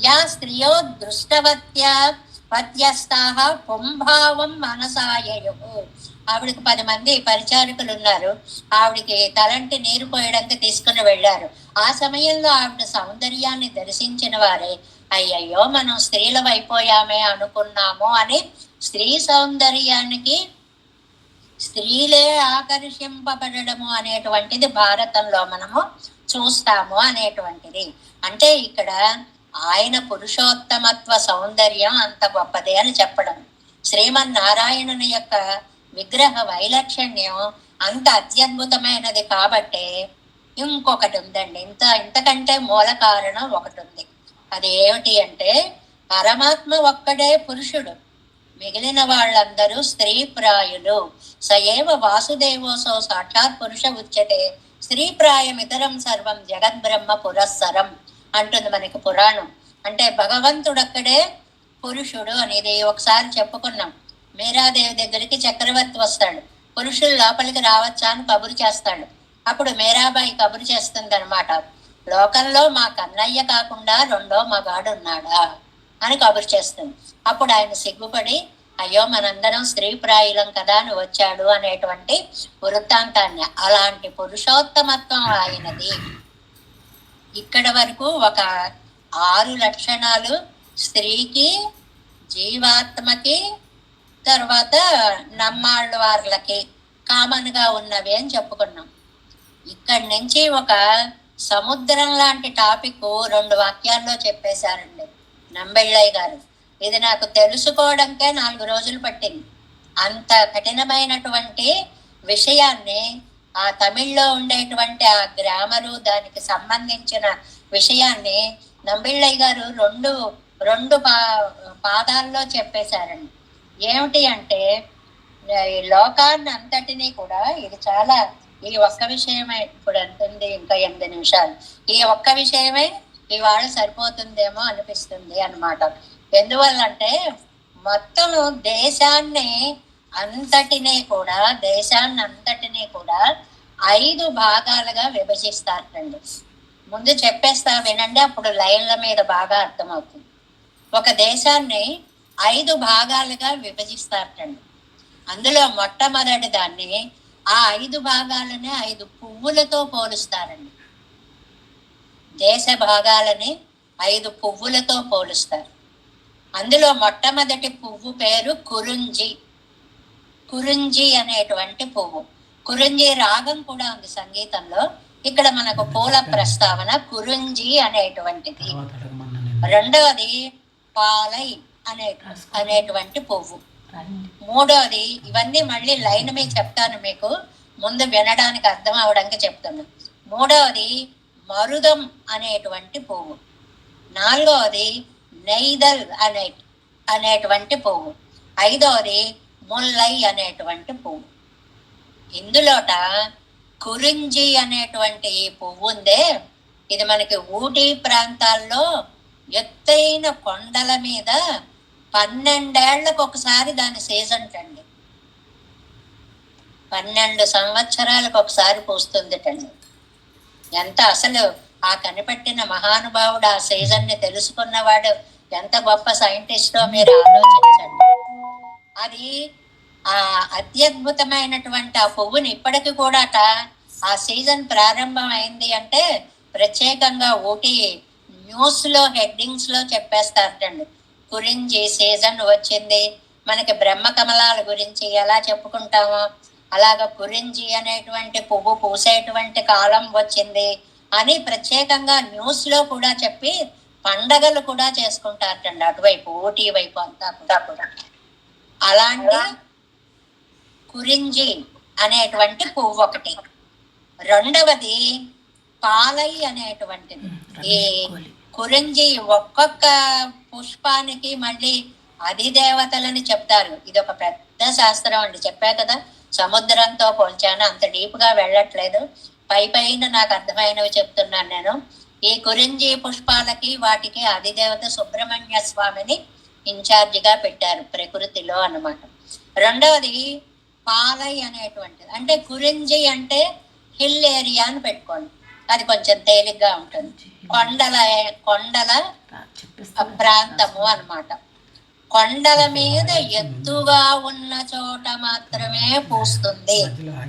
A: యా స్త్రియో దృష్టవత్యస్తాః పుంభావం మనసాయయుః. ఆవిడికి 10 మంది పరిచారకులు ఉన్నారు. ఆవిడికి తలంటి నీరు పోయడానికి తీసుకుని వెళ్ళారు. ఆ సమయంలో ఆవిడ సౌందర్యాన్ని దర్శించిన వారే అయ్యయ్యో మనం స్త్రీలం అయిపోయామే అనుకున్నాము అని స్త్రీ సౌందర్యానికి స్త్రీలే ఆకర్షింపబడము అనేటువంటిది భారతంలో మనము చూస్తాము అనేటువంటిది. అంటే ఇక్కడ ఆయన పురుషోత్తమత్వ సౌందర్యం అంత గొప్పదే అని చెప్పడం, శ్రీమన్నారాయణుని యొక్క విగ్రహ వైలక్షణ్యం అంత అత్యద్భుతమైనది కాబట్టే ఇంకొకటి ఉందండి, ఇంతకంటే మూల కారణం ఒకటి ఉంది. అది ఏమిటి అంటే పరమాత్మ ఒక్కడే పురుషుడు, మిగిలిన వాళ్ళందరూ స్త్రీ ప్రాయులు. సయేవ వాసుదేవోసో సాక్షాత్ పురుష ఉచ్యతే స్త్రీ ప్రాయమితరం సర్వం జగద్బ్రహ్మ పురస్సరం అంటుంది మనకి పురాణం. అంటే భగవంతుడక్కడే పురుషుడు అనేది ఒకసారి చెప్పుకున్నాం. మీరాదేవి దగ్గరికి చక్రవర్తి వస్తాడు, పురుషులు లోపలికి రావచ్చా అని కబురు చేస్తాడు. అప్పుడు మీరాబాయి కబురు చేస్తుంది అనమాట, లోకంలో మా కన్నయ్య కాకుండా రెండో మగాడు ఉన్నాడా అని కబురు చేస్తుంది. అప్పుడు ఆయన సిగ్గుపడి అయ్యో మనందరం స్త్రీ ప్రాయులం కదా అని వచ్చాడు అనేటువంటి వృత్తాంతాన్ని, అలాంటి పురుషోత్తమత్వం ఆయనది. ఇక్కడ వరకు ఒక 6 లక్షణాలు స్త్రీకి, జీవాత్మకి, తర్వాత నమ్మాళ్ళ వార్లకి కామన్ గా ఉన్నవి అని చెప్పుకున్నాం. ఇక్కడి నుంచి ఒక సముద్రం లాంటి టాపిక్ 2 వాక్యాల్లో చెప్పేశారండి నంబెళ్ళయ్య గారు. ఇది నాకు తెలుసుకోవడానికే 4 రోజులు పట్టింది. అంత కఠినమైనటువంటి విషయాన్ని ఆ తమిళ్లో ఉండేటువంటి ఆ గ్రామరు, దానికి సంబంధించిన విషయాన్ని నంబిళ్ళయ్య గారు రెండు పాదాల్లో చెప్పేశారండి. ఏమిటి అంటే ఈ లోకాన్ని అంతటినీ కూడా, ఇది చాలా ఈ ఒక్క విషయమే, ఇప్పుడు అంటుంది ఇంకా 8 నిమిషాలు, ఈ ఒక్క విషయమే ఇవాళ సరిపోతుందేమో అనిపిస్తుంది అన్నమాట. ఎందువల్లంటే మొత్తం దేశాన్ని అంతటినీ కూడా 5 భాగాలుగా విభజిస్తారండి. ముందు చెప్పేస్తా వినండి, అప్పుడు లైన్ల మీద బాగా అర్థమవుతుంది. ఒక దేశాన్ని 5 భాగాలుగా విభజిస్తారండి. అందులో మొట్టమొదటి దాన్ని ఆ 5 భాగాలని 5 పువ్వులతో పోలుస్తారండి. దేశ భాగాలని 5 పువ్వులతో పోలుస్తారు. అందులో మొట్టమొదటి పువ్వు పేరు కురుంజి. కురుంజి అనేటువంటి పువ్వు. కురుంజి రాగం కూడా ఉంది సంగీతంలో. ఇక్కడ మనకు పూల ప్రస్తావన కురుంజి అనేటువంటిది. రెండవది పాలై అనేటువంటి పువ్వు. మూడవది, ఇవన్నీ మళ్ళీ లైన్ మీద చెప్తాను మీకు, ముందు వినడానికి అర్థం అవడానికి చెప్తున్నాను. మూడవది మరుదం అనేటువంటి పువ్వు. నాలుగవది నెయ్దల్ అనేటువంటి పువ్వు. ఐదవది ముల్లై అనేటువంటి పువ్వు. ఇందులోట కురుంజి అనేటువంటి ఈ పువ్వు ఉందే, ఇది మనకి ఊటీ ప్రాంతాల్లో ఎత్తైన కొండల మీద 12 ఏళ్లకు ఒకసారి దాని సీజన్ అండి. 12 సంవత్సరాలకు ఒకసారి పూస్తుందిటండి. ఎంత అసలు ఆ కనిపెట్టిన మహానుభావుడు, ఆ సీజన్ ని తెలుసుకున్నవాడు ఎంత గొప్ప సైంటిస్టో మీరు ఆలోచించండి. అది ఆ అత్యద్భుతమైనటువంటి ఆ పువ్వుని ఇప్పటికి కూడా ఆ సీజన్ ప్రారంభం అయింది అంటే ప్రత్యేకంగా ఊటీ న్యూస్ లో హెడ్డింగ్స్ లో చెప్పేస్తారటండి, కురించి సీజన్ వచ్చింది. మనకి బ్రహ్మ కమలాల గురించి ఎలా చెప్పుకుంటామో అలాగ కురించి అనేటువంటి పువ్వు పూసేటువంటి కాలం వచ్చింది అని ప్రత్యేకంగా న్యూస్ లో కూడా చెప్పి పండగలు కూడా చేసుకుంటారటండి అటువైపు, ఊటీ వైపు అంతా కూడా. అలాంటి కురింజి అనేటువంటి పువ్వు ఒకటి. రెండవది పాలై అనేటువంటిది. ఈ కురింజి ఒక్కొక్క పుష్పానికి మళ్ళీ అధిదేవతలని చెప్తారు. ఇది ఒక పెద్ద శాస్త్రం అండి. చెప్పా కదా, సముద్రంతో పోల్చాను, అంత డీప్ గా వెళ్ళట్లేదు, పైన నాకు అర్థమైనవి చెప్తున్నాను నేను. ఈ కురింజి పుష్పాలకి వాటికి అధిదేవత సుబ్రహ్మణ్య స్వామిని ఇన్ఛార్జిగా పెట్టారు ప్రకృతిలో అన్నమాట. రెండవది పాలై అనేటువంటిది. అంటే కురింజి అంటే హిల్ ఏరియా అని పెట్టుకోండి, అది కొంచెం తేలిగ్గా ఉంటుంది. కొండల ప్రాంతము అన్నమాట. కొండల మీద ఎత్తుగా ఉన్న చోట మాత్రమే పూస్తుంది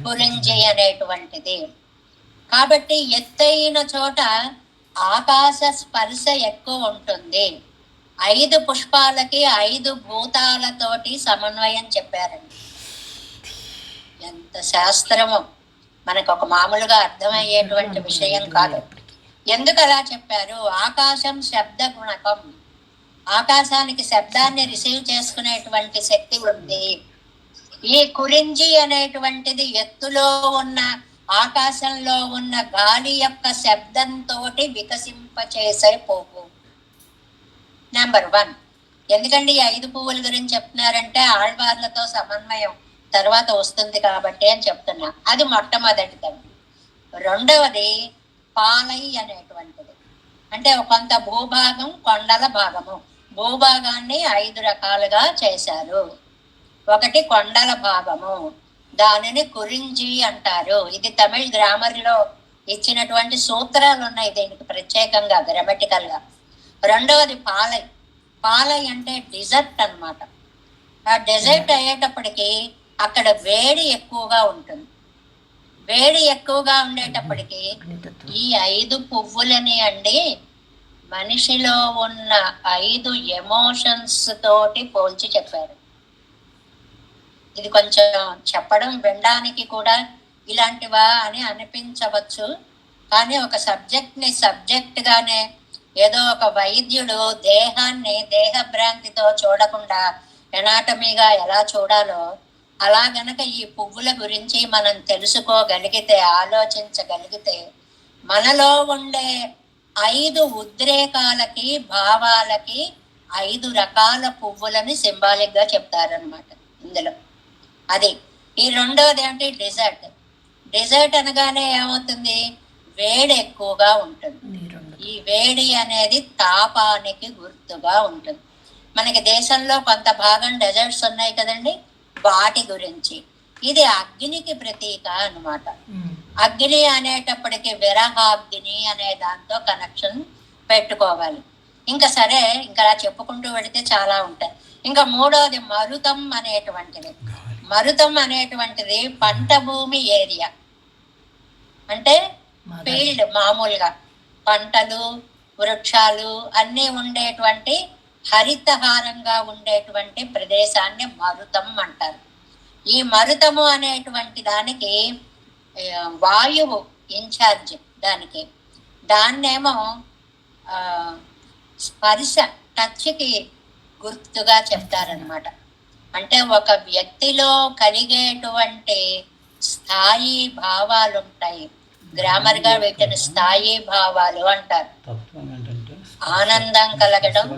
A: కురింజి అనేటువంటిది. కాబట్టి ఎత్తైన చోట ఆకాశ స్పర్శ ఎక్కువ ఉంటుంది. 5 పుష్పాలకి 5 భూతాలతోటి సమన్వయం చెప్పారండి. ఎంత శాస్త్రమో, మనకు ఒక మామూలుగా అర్థమయ్యేటువంటి విషయం కాదు. ఎందుకు అలా చెప్పారు? ఆకాశం శబ్ద గుణకం, ఆకాశానికి శబ్దాన్ని రిసీవ్ చేసుకునేటువంటి శక్తి ఉంది. ఈ కురింజి అనేటువంటిది ఎత్తులో ఉన్న ఆకాశంలో ఉన్న గాలి యొక్క శబ్దంతో వికసింపచేసే పువ్వు. నెంబర్ 1. ఎందుకండి 5 పువ్వుల గురించి చెప్తున్నారంటే ఆళ్వార్లతో సమన్వయం తర్వాత వస్తుంది కాబట్టి అని చెప్తున్నా. అది మొట్టమొదటిదండి. రెండవది పాలై అనేటువంటిది. అంటే కొంత భూభాగం, కొండల భాగము. భూభాగాన్ని 5 రకాలుగా చేశారు. ఒకటి కొండల భాగము, దానిని కురింజి అంటారు. ఇది తమిళ్ గ్రామర్ లో ఇచ్చినటువంటి సూత్రాలు ఉన్నాయి దీనికి ప్రత్యేకంగా గ్రామటికల్ గా. రెండవది పాలై. పాలై అంటే డిజర్ట్ అన్నమాట. ఆ డెజర్ట్ అయ్యేటప్పటికి అక్కడ వేడి ఎక్కువగా ఉంటుంది. వేడి ఎక్కువగా ఉండేటప్పటికి ఈ 5 పువ్వులని అండి మనిషిలో ఉన్న 5 ఎమోషన్స్ తోటి పోల్చి చెప్పారు. ఇది కొంచెం చెప్పడం వినడానికి కూడా ఇలాంటివా అని అనిపించవచ్చు, కానీ ఒక సబ్జెక్ట్ గానే ఏదో ఒక వైద్యుడు దేహాన్ని దేహభ్రాంతితో చూడకుండా ఎనాటమీగా ఎలా చూడాలో అలా గనక ఈ పువ్వుల గురించి మనం తెలుసుకోగలిగితే, ఆలోచించగలిగితే, మనలో ఉండే 5 ఉద్రేకాలకి, భావాలకి 5 రకాల పువ్వులని సింబాలిక్ గా చెప్తారనమాట ఇందులో. అది. ఈ రెండవది ఏంటి? డెజర్ట్ అనగానే ఏమవుతుంది? వేడి ఎక్కువగా ఉంటుంది. ఈ వేడి అనేది తాపానికి గుర్తుగా ఉంటుంది. మనకి దేశంలో కొంత భాగం డెజర్ట్స్ ఉన్నాయి కదండి, వాటి గురించి. ఇది అగ్నికి ప్రతీక అన్నమాట. అగ్ని అనేటప్పటికి విరహాగ్ని అనే దాంతో కనెక్షన్ పెట్టుకోవాలి. ఇంకా సరే, ఇంకా చెప్పుకుంటూ వెళితే చాలా ఉంటాయి. ఇంకా మూడవది మరుతం అనేటువంటిది. మరుతం అనేటువంటిది పంట భూమి ఏరియా, అంటే ఫీల్డ్, మామూలుగా పంటలు, వృక్షాలు అన్నీ ఉండేటువంటి హరితహారంగా ఉండేటువంటి ప్రదేశాన్ని మరుతం అంటారు. ఈ మరుతము అనేటువంటి దానికి వాయువు ఇన్ఛార్జ్ దానికి. దాన్నేమో స్పర్శ, టచ్కి గుర్తుగా చెప్తారనమాట. అంటే ఒక వ్యక్తిలో కలిగేటువంటి స్థాయి భావాలు ఉంటాయి. గ్రామర్ గా వీటిని స్థాయి భావాలు అంటారు. ఆనందం కలగడం,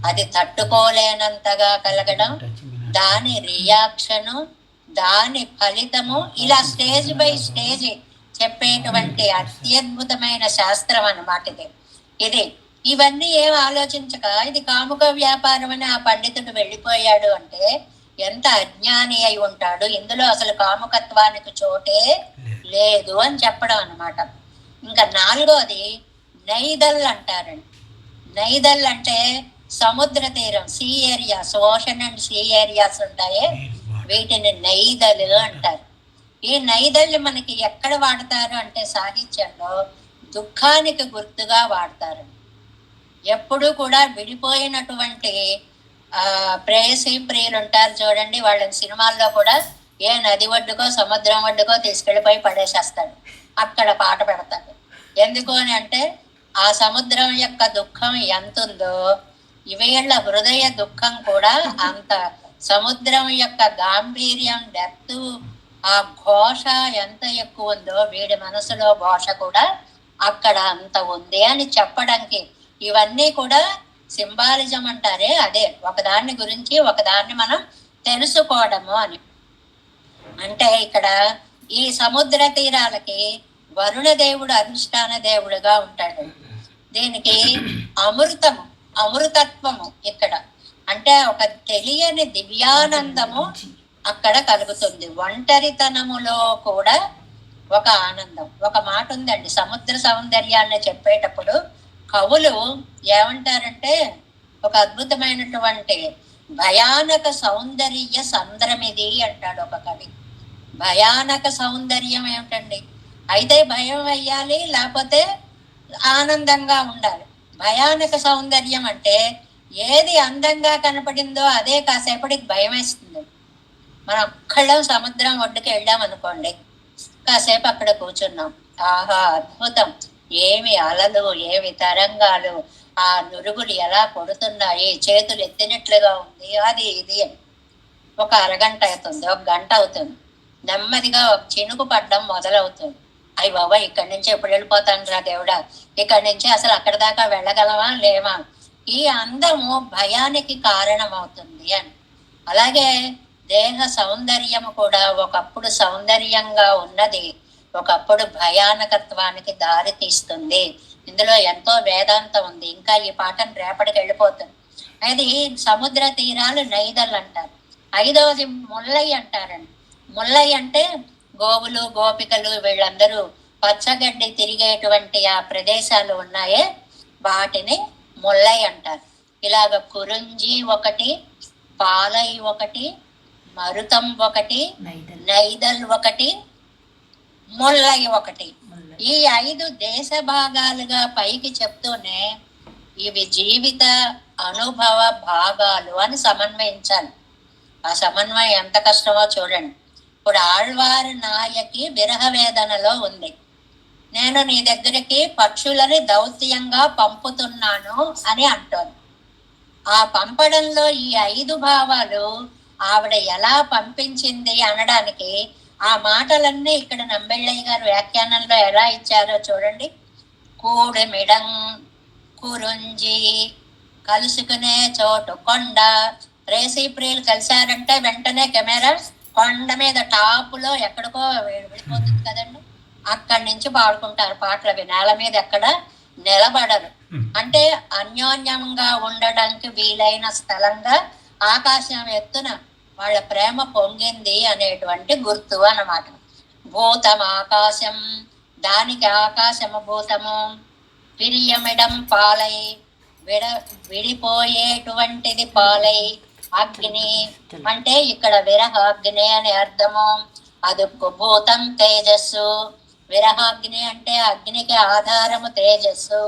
A: అది తట్టుకోలేనంతగా కలగడం, దాని రియాక్షను, దాని ఫలితము, ఇలా స్టేజ్ బై స్టేజ్ చెప్పేటువంటి అత్యద్భుతమైన శాస్త్రం అన్నమాట ఇది. ఇవన్నీ ఏం ఆలోచించక ఇది కాముక వ్యాపారం అని ఆ పండితుడు వెళ్ళిపోయాడు అంటే ఎంత అజ్ఞాని అయి ఉంటాడు. ఇందులో అసలు కాముకత్వానికి చోటే లేదు అని చెప్పడం అన్నమాట. ఇంకా నాలుగోది నైదల్ అంటారండి. నైదల్ అంటే సముద్ర తీరం, sea areas, ocean and sea areas ఉంటాయి, వీటిని నైదలు అంటారు. ఈ నైదల్ని మనకి ఎక్కడ వాడతారు అంటే సాహిత్యంలో దుఃఖానికి గుర్తుగా వాడతారు. ఎప్పుడు కూడా విడిపోయినటువంటి ప్రేయసీ ప్రియులు ఉంటారు చూడండి, వాళ్ళని సినిమాల్లో కూడా ఏ నది ఒడ్డుకో సముద్రం ఒడ్డుకో తీసుకెళ్ళిపోయి పడేసేస్తాడు, అక్కడ పాట పెడతాడు. ఎందుకు అని అంటే ఆ సముద్రం యొక్క దుఃఖం ఎంతుందో వీళ్ళ హృదయ దుఃఖం కూడా అంత. సముద్రం యొక్క గాంభీర్యం, డెప్త్, ఆ ఘోష ఎంత ఎక్కువ ఉందో వీడి మనసులో ఘోష కూడా అక్కడ అంత ఉంది అని చెప్పడానికి. ఇవన్నీ కూడా సింబాలిజం అంటారే, అదే ఒకదాన్ని గురించి ఒకదాన్ని మనం తెలుసుకోవడము అని. అంటే ఇక్కడ ఈ సముద్ర తీరాలకి వరుణ దేవుడు అధిష్టాన దేవుడుగా ఉంటాడు. దీనికి అమృతము, అమృతత్వము ఇక్కడ అంటే ఒక తెలియని దివ్యానందము అక్కడ కలుగుతుంది. ఒంటరితనములో కూడా ఒక ఆనందం. ఒక మాట ఉందండి, సముద్ర సౌందర్యాన్ని చెప్పేటప్పుడు కవులు ఏమంటారంటే, ఒక అద్భుతమైనటువంటి భయానక సౌందర్య సంద్రమిది అంటాడు ఒక కవి. భయానక సౌందర్యం ఏమిటండి? అయితే భయం వేయాలి, లేకపోతే ఆనందంగా ఉండాలి. భయానక సౌందర్యం అంటే ఏది అందంగా కనపడిందో అదే కాసేపటికి భయం వేస్తుంది. మనం ఒక్కళ్ళం సముద్రం ఒడ్డుకి వెళ్ళాం అనుకోండి, కాసేపు అక్కడ కూర్చున్నాం, ఆహా అద్భుతం, ఏమి అలలు, ఏమి తరంగాలు, ఆ నురుగులు ఎలా కొడుతున్నాయి, చేతులు ఎత్తినట్లుగా ఉంది, అది ఇది అని. ఒక అరగంట అవుతుంది, ఒక గంట అవుతుంది, నెమ్మదిగా ఒక చినుకు పడ్డం మొదలవుతుంది. అయ్యి బాబా, ఇక్కడి నుంచి ఎప్పుడు వెళ్ళిపోతాను రా దేవుడా, ఇక్కడి నుంచి అసలు అక్కడి దాకా వెళ్ళగలవా లేవా? ఈ అందము భయానికి కారణమవుతుంది అని. అలాగే దేహ సౌందర్యము కూడా ఒకప్పుడు సౌందర్యంగా ఉన్నది ఒకప్పుడు భయానకత్వానికి దారి తీస్తుంది. ఇందులో ఎంతో వేదాంతం ఉంది. ఇంకా ఈ పాఠం రేపటికి వెళ్ళిపోతుంది. అది సముద్ర తీరాలు నైదల్ అంటారు. ఐదవది ముల్లై అంటారండి. ముల్లై అంటే గోవులు, గోపికలు వీళ్ళందరూ పచ్చగడ్డి తిరిగేటువంటి ఆ ప్రదేశాలు ఉన్నాయే, వాటిని ముల్లై అంటారు. ఇలాగ కురుంజి ఒకటి, పాలై ఒకటి, మరుతం ఒకటి, నైదల్ ఒకటి, ముల్లై ఒకటి. ఈ 5 దేశ భాగాలుగా పైకి చెప్తూనే ఇవి జీవిత అనుభవ భాగాలు అని సమన్వయించాలి. ఆ సమన్వయం ఎంత కష్టమో చూడండి. ఇప్పుడు ఆళ్వారి నాయకి విరహ వేదనలో ఉంది. నేను నీ దగ్గరికి పక్షులని దౌత్యంగా పంపుతున్నాను అని అంటోంది. ఆ పంపడంలో ఈ 5 భావాలు ఆవిడ ఎలా పంపించింది అనడానికి ఆ మాటలన్నీ ఇక్కడ నంబెళ్ళయ్య గారు వ్యాఖ్యానంలో ఎలా ఇచ్చారో చూడండి. కూడిమిడం కురుంజి, కలుసుకునే చోటు కొండ. రేసి ప్రియులు కలిశారంటే వెంటనే కెమెరా కొండ మీద టాపులో ఎక్కడికో వెళ్ళిపోతుంది కదండి, అక్కడి నుంచి పాడుకుంటారు పాటలు. నేల మీద ఎక్కడ నిలబడరు. అంటే అన్యోన్యంగా ఉండడానికి వీలైన స్థలంగా ఆకాశం ఎత్తున వాళ్ళ ప్రేమ పొంగింది అనేటువంటి గుర్తు అన్నమాట. భూతం ఆకాశం, దానికి ఆకాశము భూతము. పిరియమిడం పాలై, విడిపోయేటువంటిది పాలై. అగ్ని అంటే ఇక్కడ విరహాగ్ని అని అర్థము. అదుక్కు భూతం తేజస్సు. విరహాగ్ని అంటే అగ్నికి ఆధారము తేజస్సు.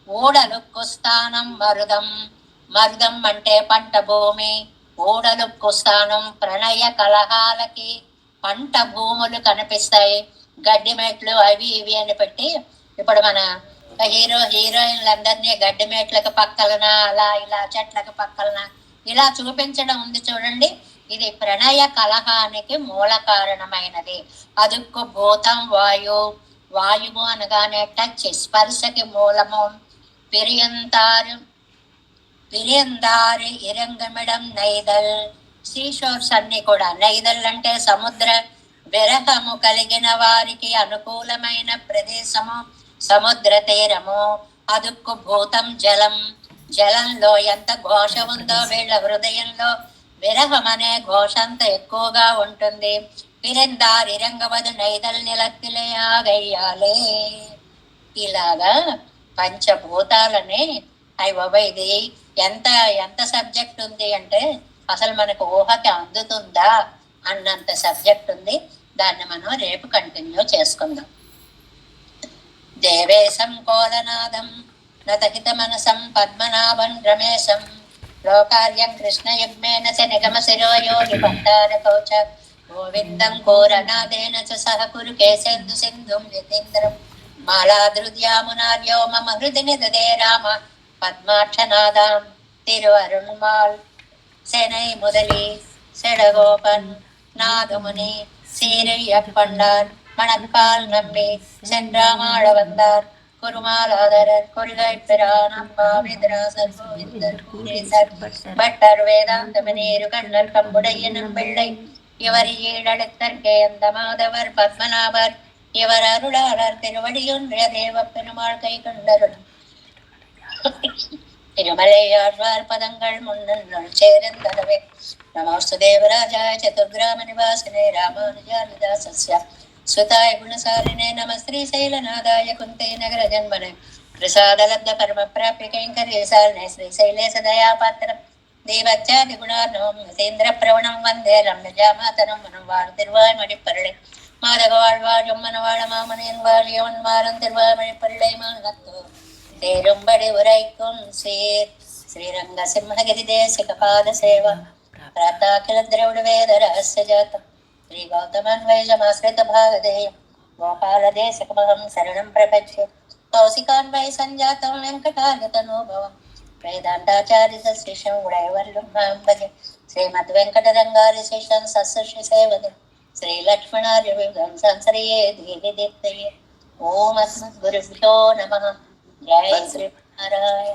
A: ఊడలుక్కు స్థానం మరుదం. మరుదం అంటే పంట భూమి. ఊడలుక్కు స్థానం ప్రణయ కలహాలకి పంట భూములు కనిపిస్తాయి. గడ్డి మెట్లు అవి ఇవి అని పెట్టి ఇప్పుడు మన హీరోయిన్లందరినీ గడ్డి మెట్లకు పక్కలన, అలా ఇలా చెట్లకు పక్కలన ఇలా చూపించడం ఉంది చూడండి. ఇది ప్రణయ కలహానికి మూల కారణమైనది. అదుక్కు భూతం వాయు. వాయువు అనగానే టచ్, స్పర్శకి మూలము. పిరియందారు ఇరంగమిడం నైదల్. సీషోర్స్ అన్ని కూడా నైదల్ అంటే సముద్ర విరహము కలిగిన వారికి అనుకూలమైన ప్రదేశము సముద్ర తీరము. అదుక్కు భూతం జలం. జలంలో ఎంత ఘోష ఉందో వీళ్ళ హృదయంలో విరహం అనే ఘోష అంత ఎక్కువగా ఉంటుంది. పిరందార్ ఇరంగవదు నైదల్ నిలత్తిలేయాగయ్యాలే. ఇలాగా పంచభూతాలని ఇది ఎంత ఎంత సబ్జెక్ట్ ఉంది అంటే అసలు మనకు ఊహకి అందుతుందా అన్నంత సబ్జెక్ట్ ఉంది. దాన్ని మనం రేపు కంటిన్యూ చేసుకుందాం. దేవేశం కోలనాదం నతహిత మనసం పద్మనాభం రమేశం. లోకార్యం కృష్ణయుగ్మేన చ నిగమ శిరోయోగి పంటార కౌచ. గోవిందం కోరనాదేన చ సహ కురు కేసేందు సింధుం యతీంద్రం மாலாதிருத்யாமுனார்யோ மம ஹிருதி நிததே ராம பத்மாட்சநாதாம் திருவருண்மாள் செனை முதலி செடகோபன் நாகமுனி சீரையப்பண்டார் மணக்கால் நம்பி சென்றாமாழ வந்தார் குருமாலாதரர் கொள்கை பிரானம்பாவிதராசர் கோவிந்தர் கூரேசர் பட்டர் வேதாந்தமனேரு கண்ணர் கம்புடைய நம்பிள்ளை இவர் ஈழத்தற்கே அந்த மாதவர் பத்மநாபர் இவர் அருளாளர் திருவடியொன்றிய தேவ பெருமாள் கை கண்டருள் திருமலையாழ்வார் பதங்கள் முன்னுள் சேர்ந்தனவே. நமோஸ்து தேவராஜாய சதுர்கிராம நிவாசினே ராமானுஜானுதாசஸ்ய சுதாய குணசாலினே நம ஸ்ரீசைலநாதாய குந்தே நகர ஜன்மனே பிரசாதலப்த பரம பிராப்ய கைங்கர்யசாலினே ஸ்ரீசைலே சதயா பாத்திரம் தேவச்சாதி குணார்ணவம் யதேந்திர பிரவணம் வந்தே ரம்யஜாமாதனம் மனவாழ் திருவாய் மடிப்பருளை மாதக வாழ்வாழ் மனவாழ மாமனின் வாழியவன் மாறன் திருவாய் மடிப்பருளை மானத்தோ தேரும்படி உரைக்கும் சீர் ஸ்ரீரங்க சிம்மகிரி தேசிக பாத சேவா பிராத்தாக்கில திரவிட வேத ரகசிய ஜாத்தம் ஸ்ரீ கௌதமன்வைஜமாஸ்ரித பாகதேயம் கோபால தேசிகமகம் சரணம் பிரபத்யே கௌசிகான்வை சஞ்சாத்தம் வெங்கடாலதனோபவம் வேதாந்தாச்சாரிய சிஷ்யம் உடையவல்லும் மாம் பஜே శ్రీమద్ వెంకటరంగారి శేషం సస్య సేవదే శ్రీ లక్ష్మణార్య సంసరియే దేవి దీప్తయే ఓం అస్మద్ గురుభ్యో నమః జై శ్రీ నారాయణ.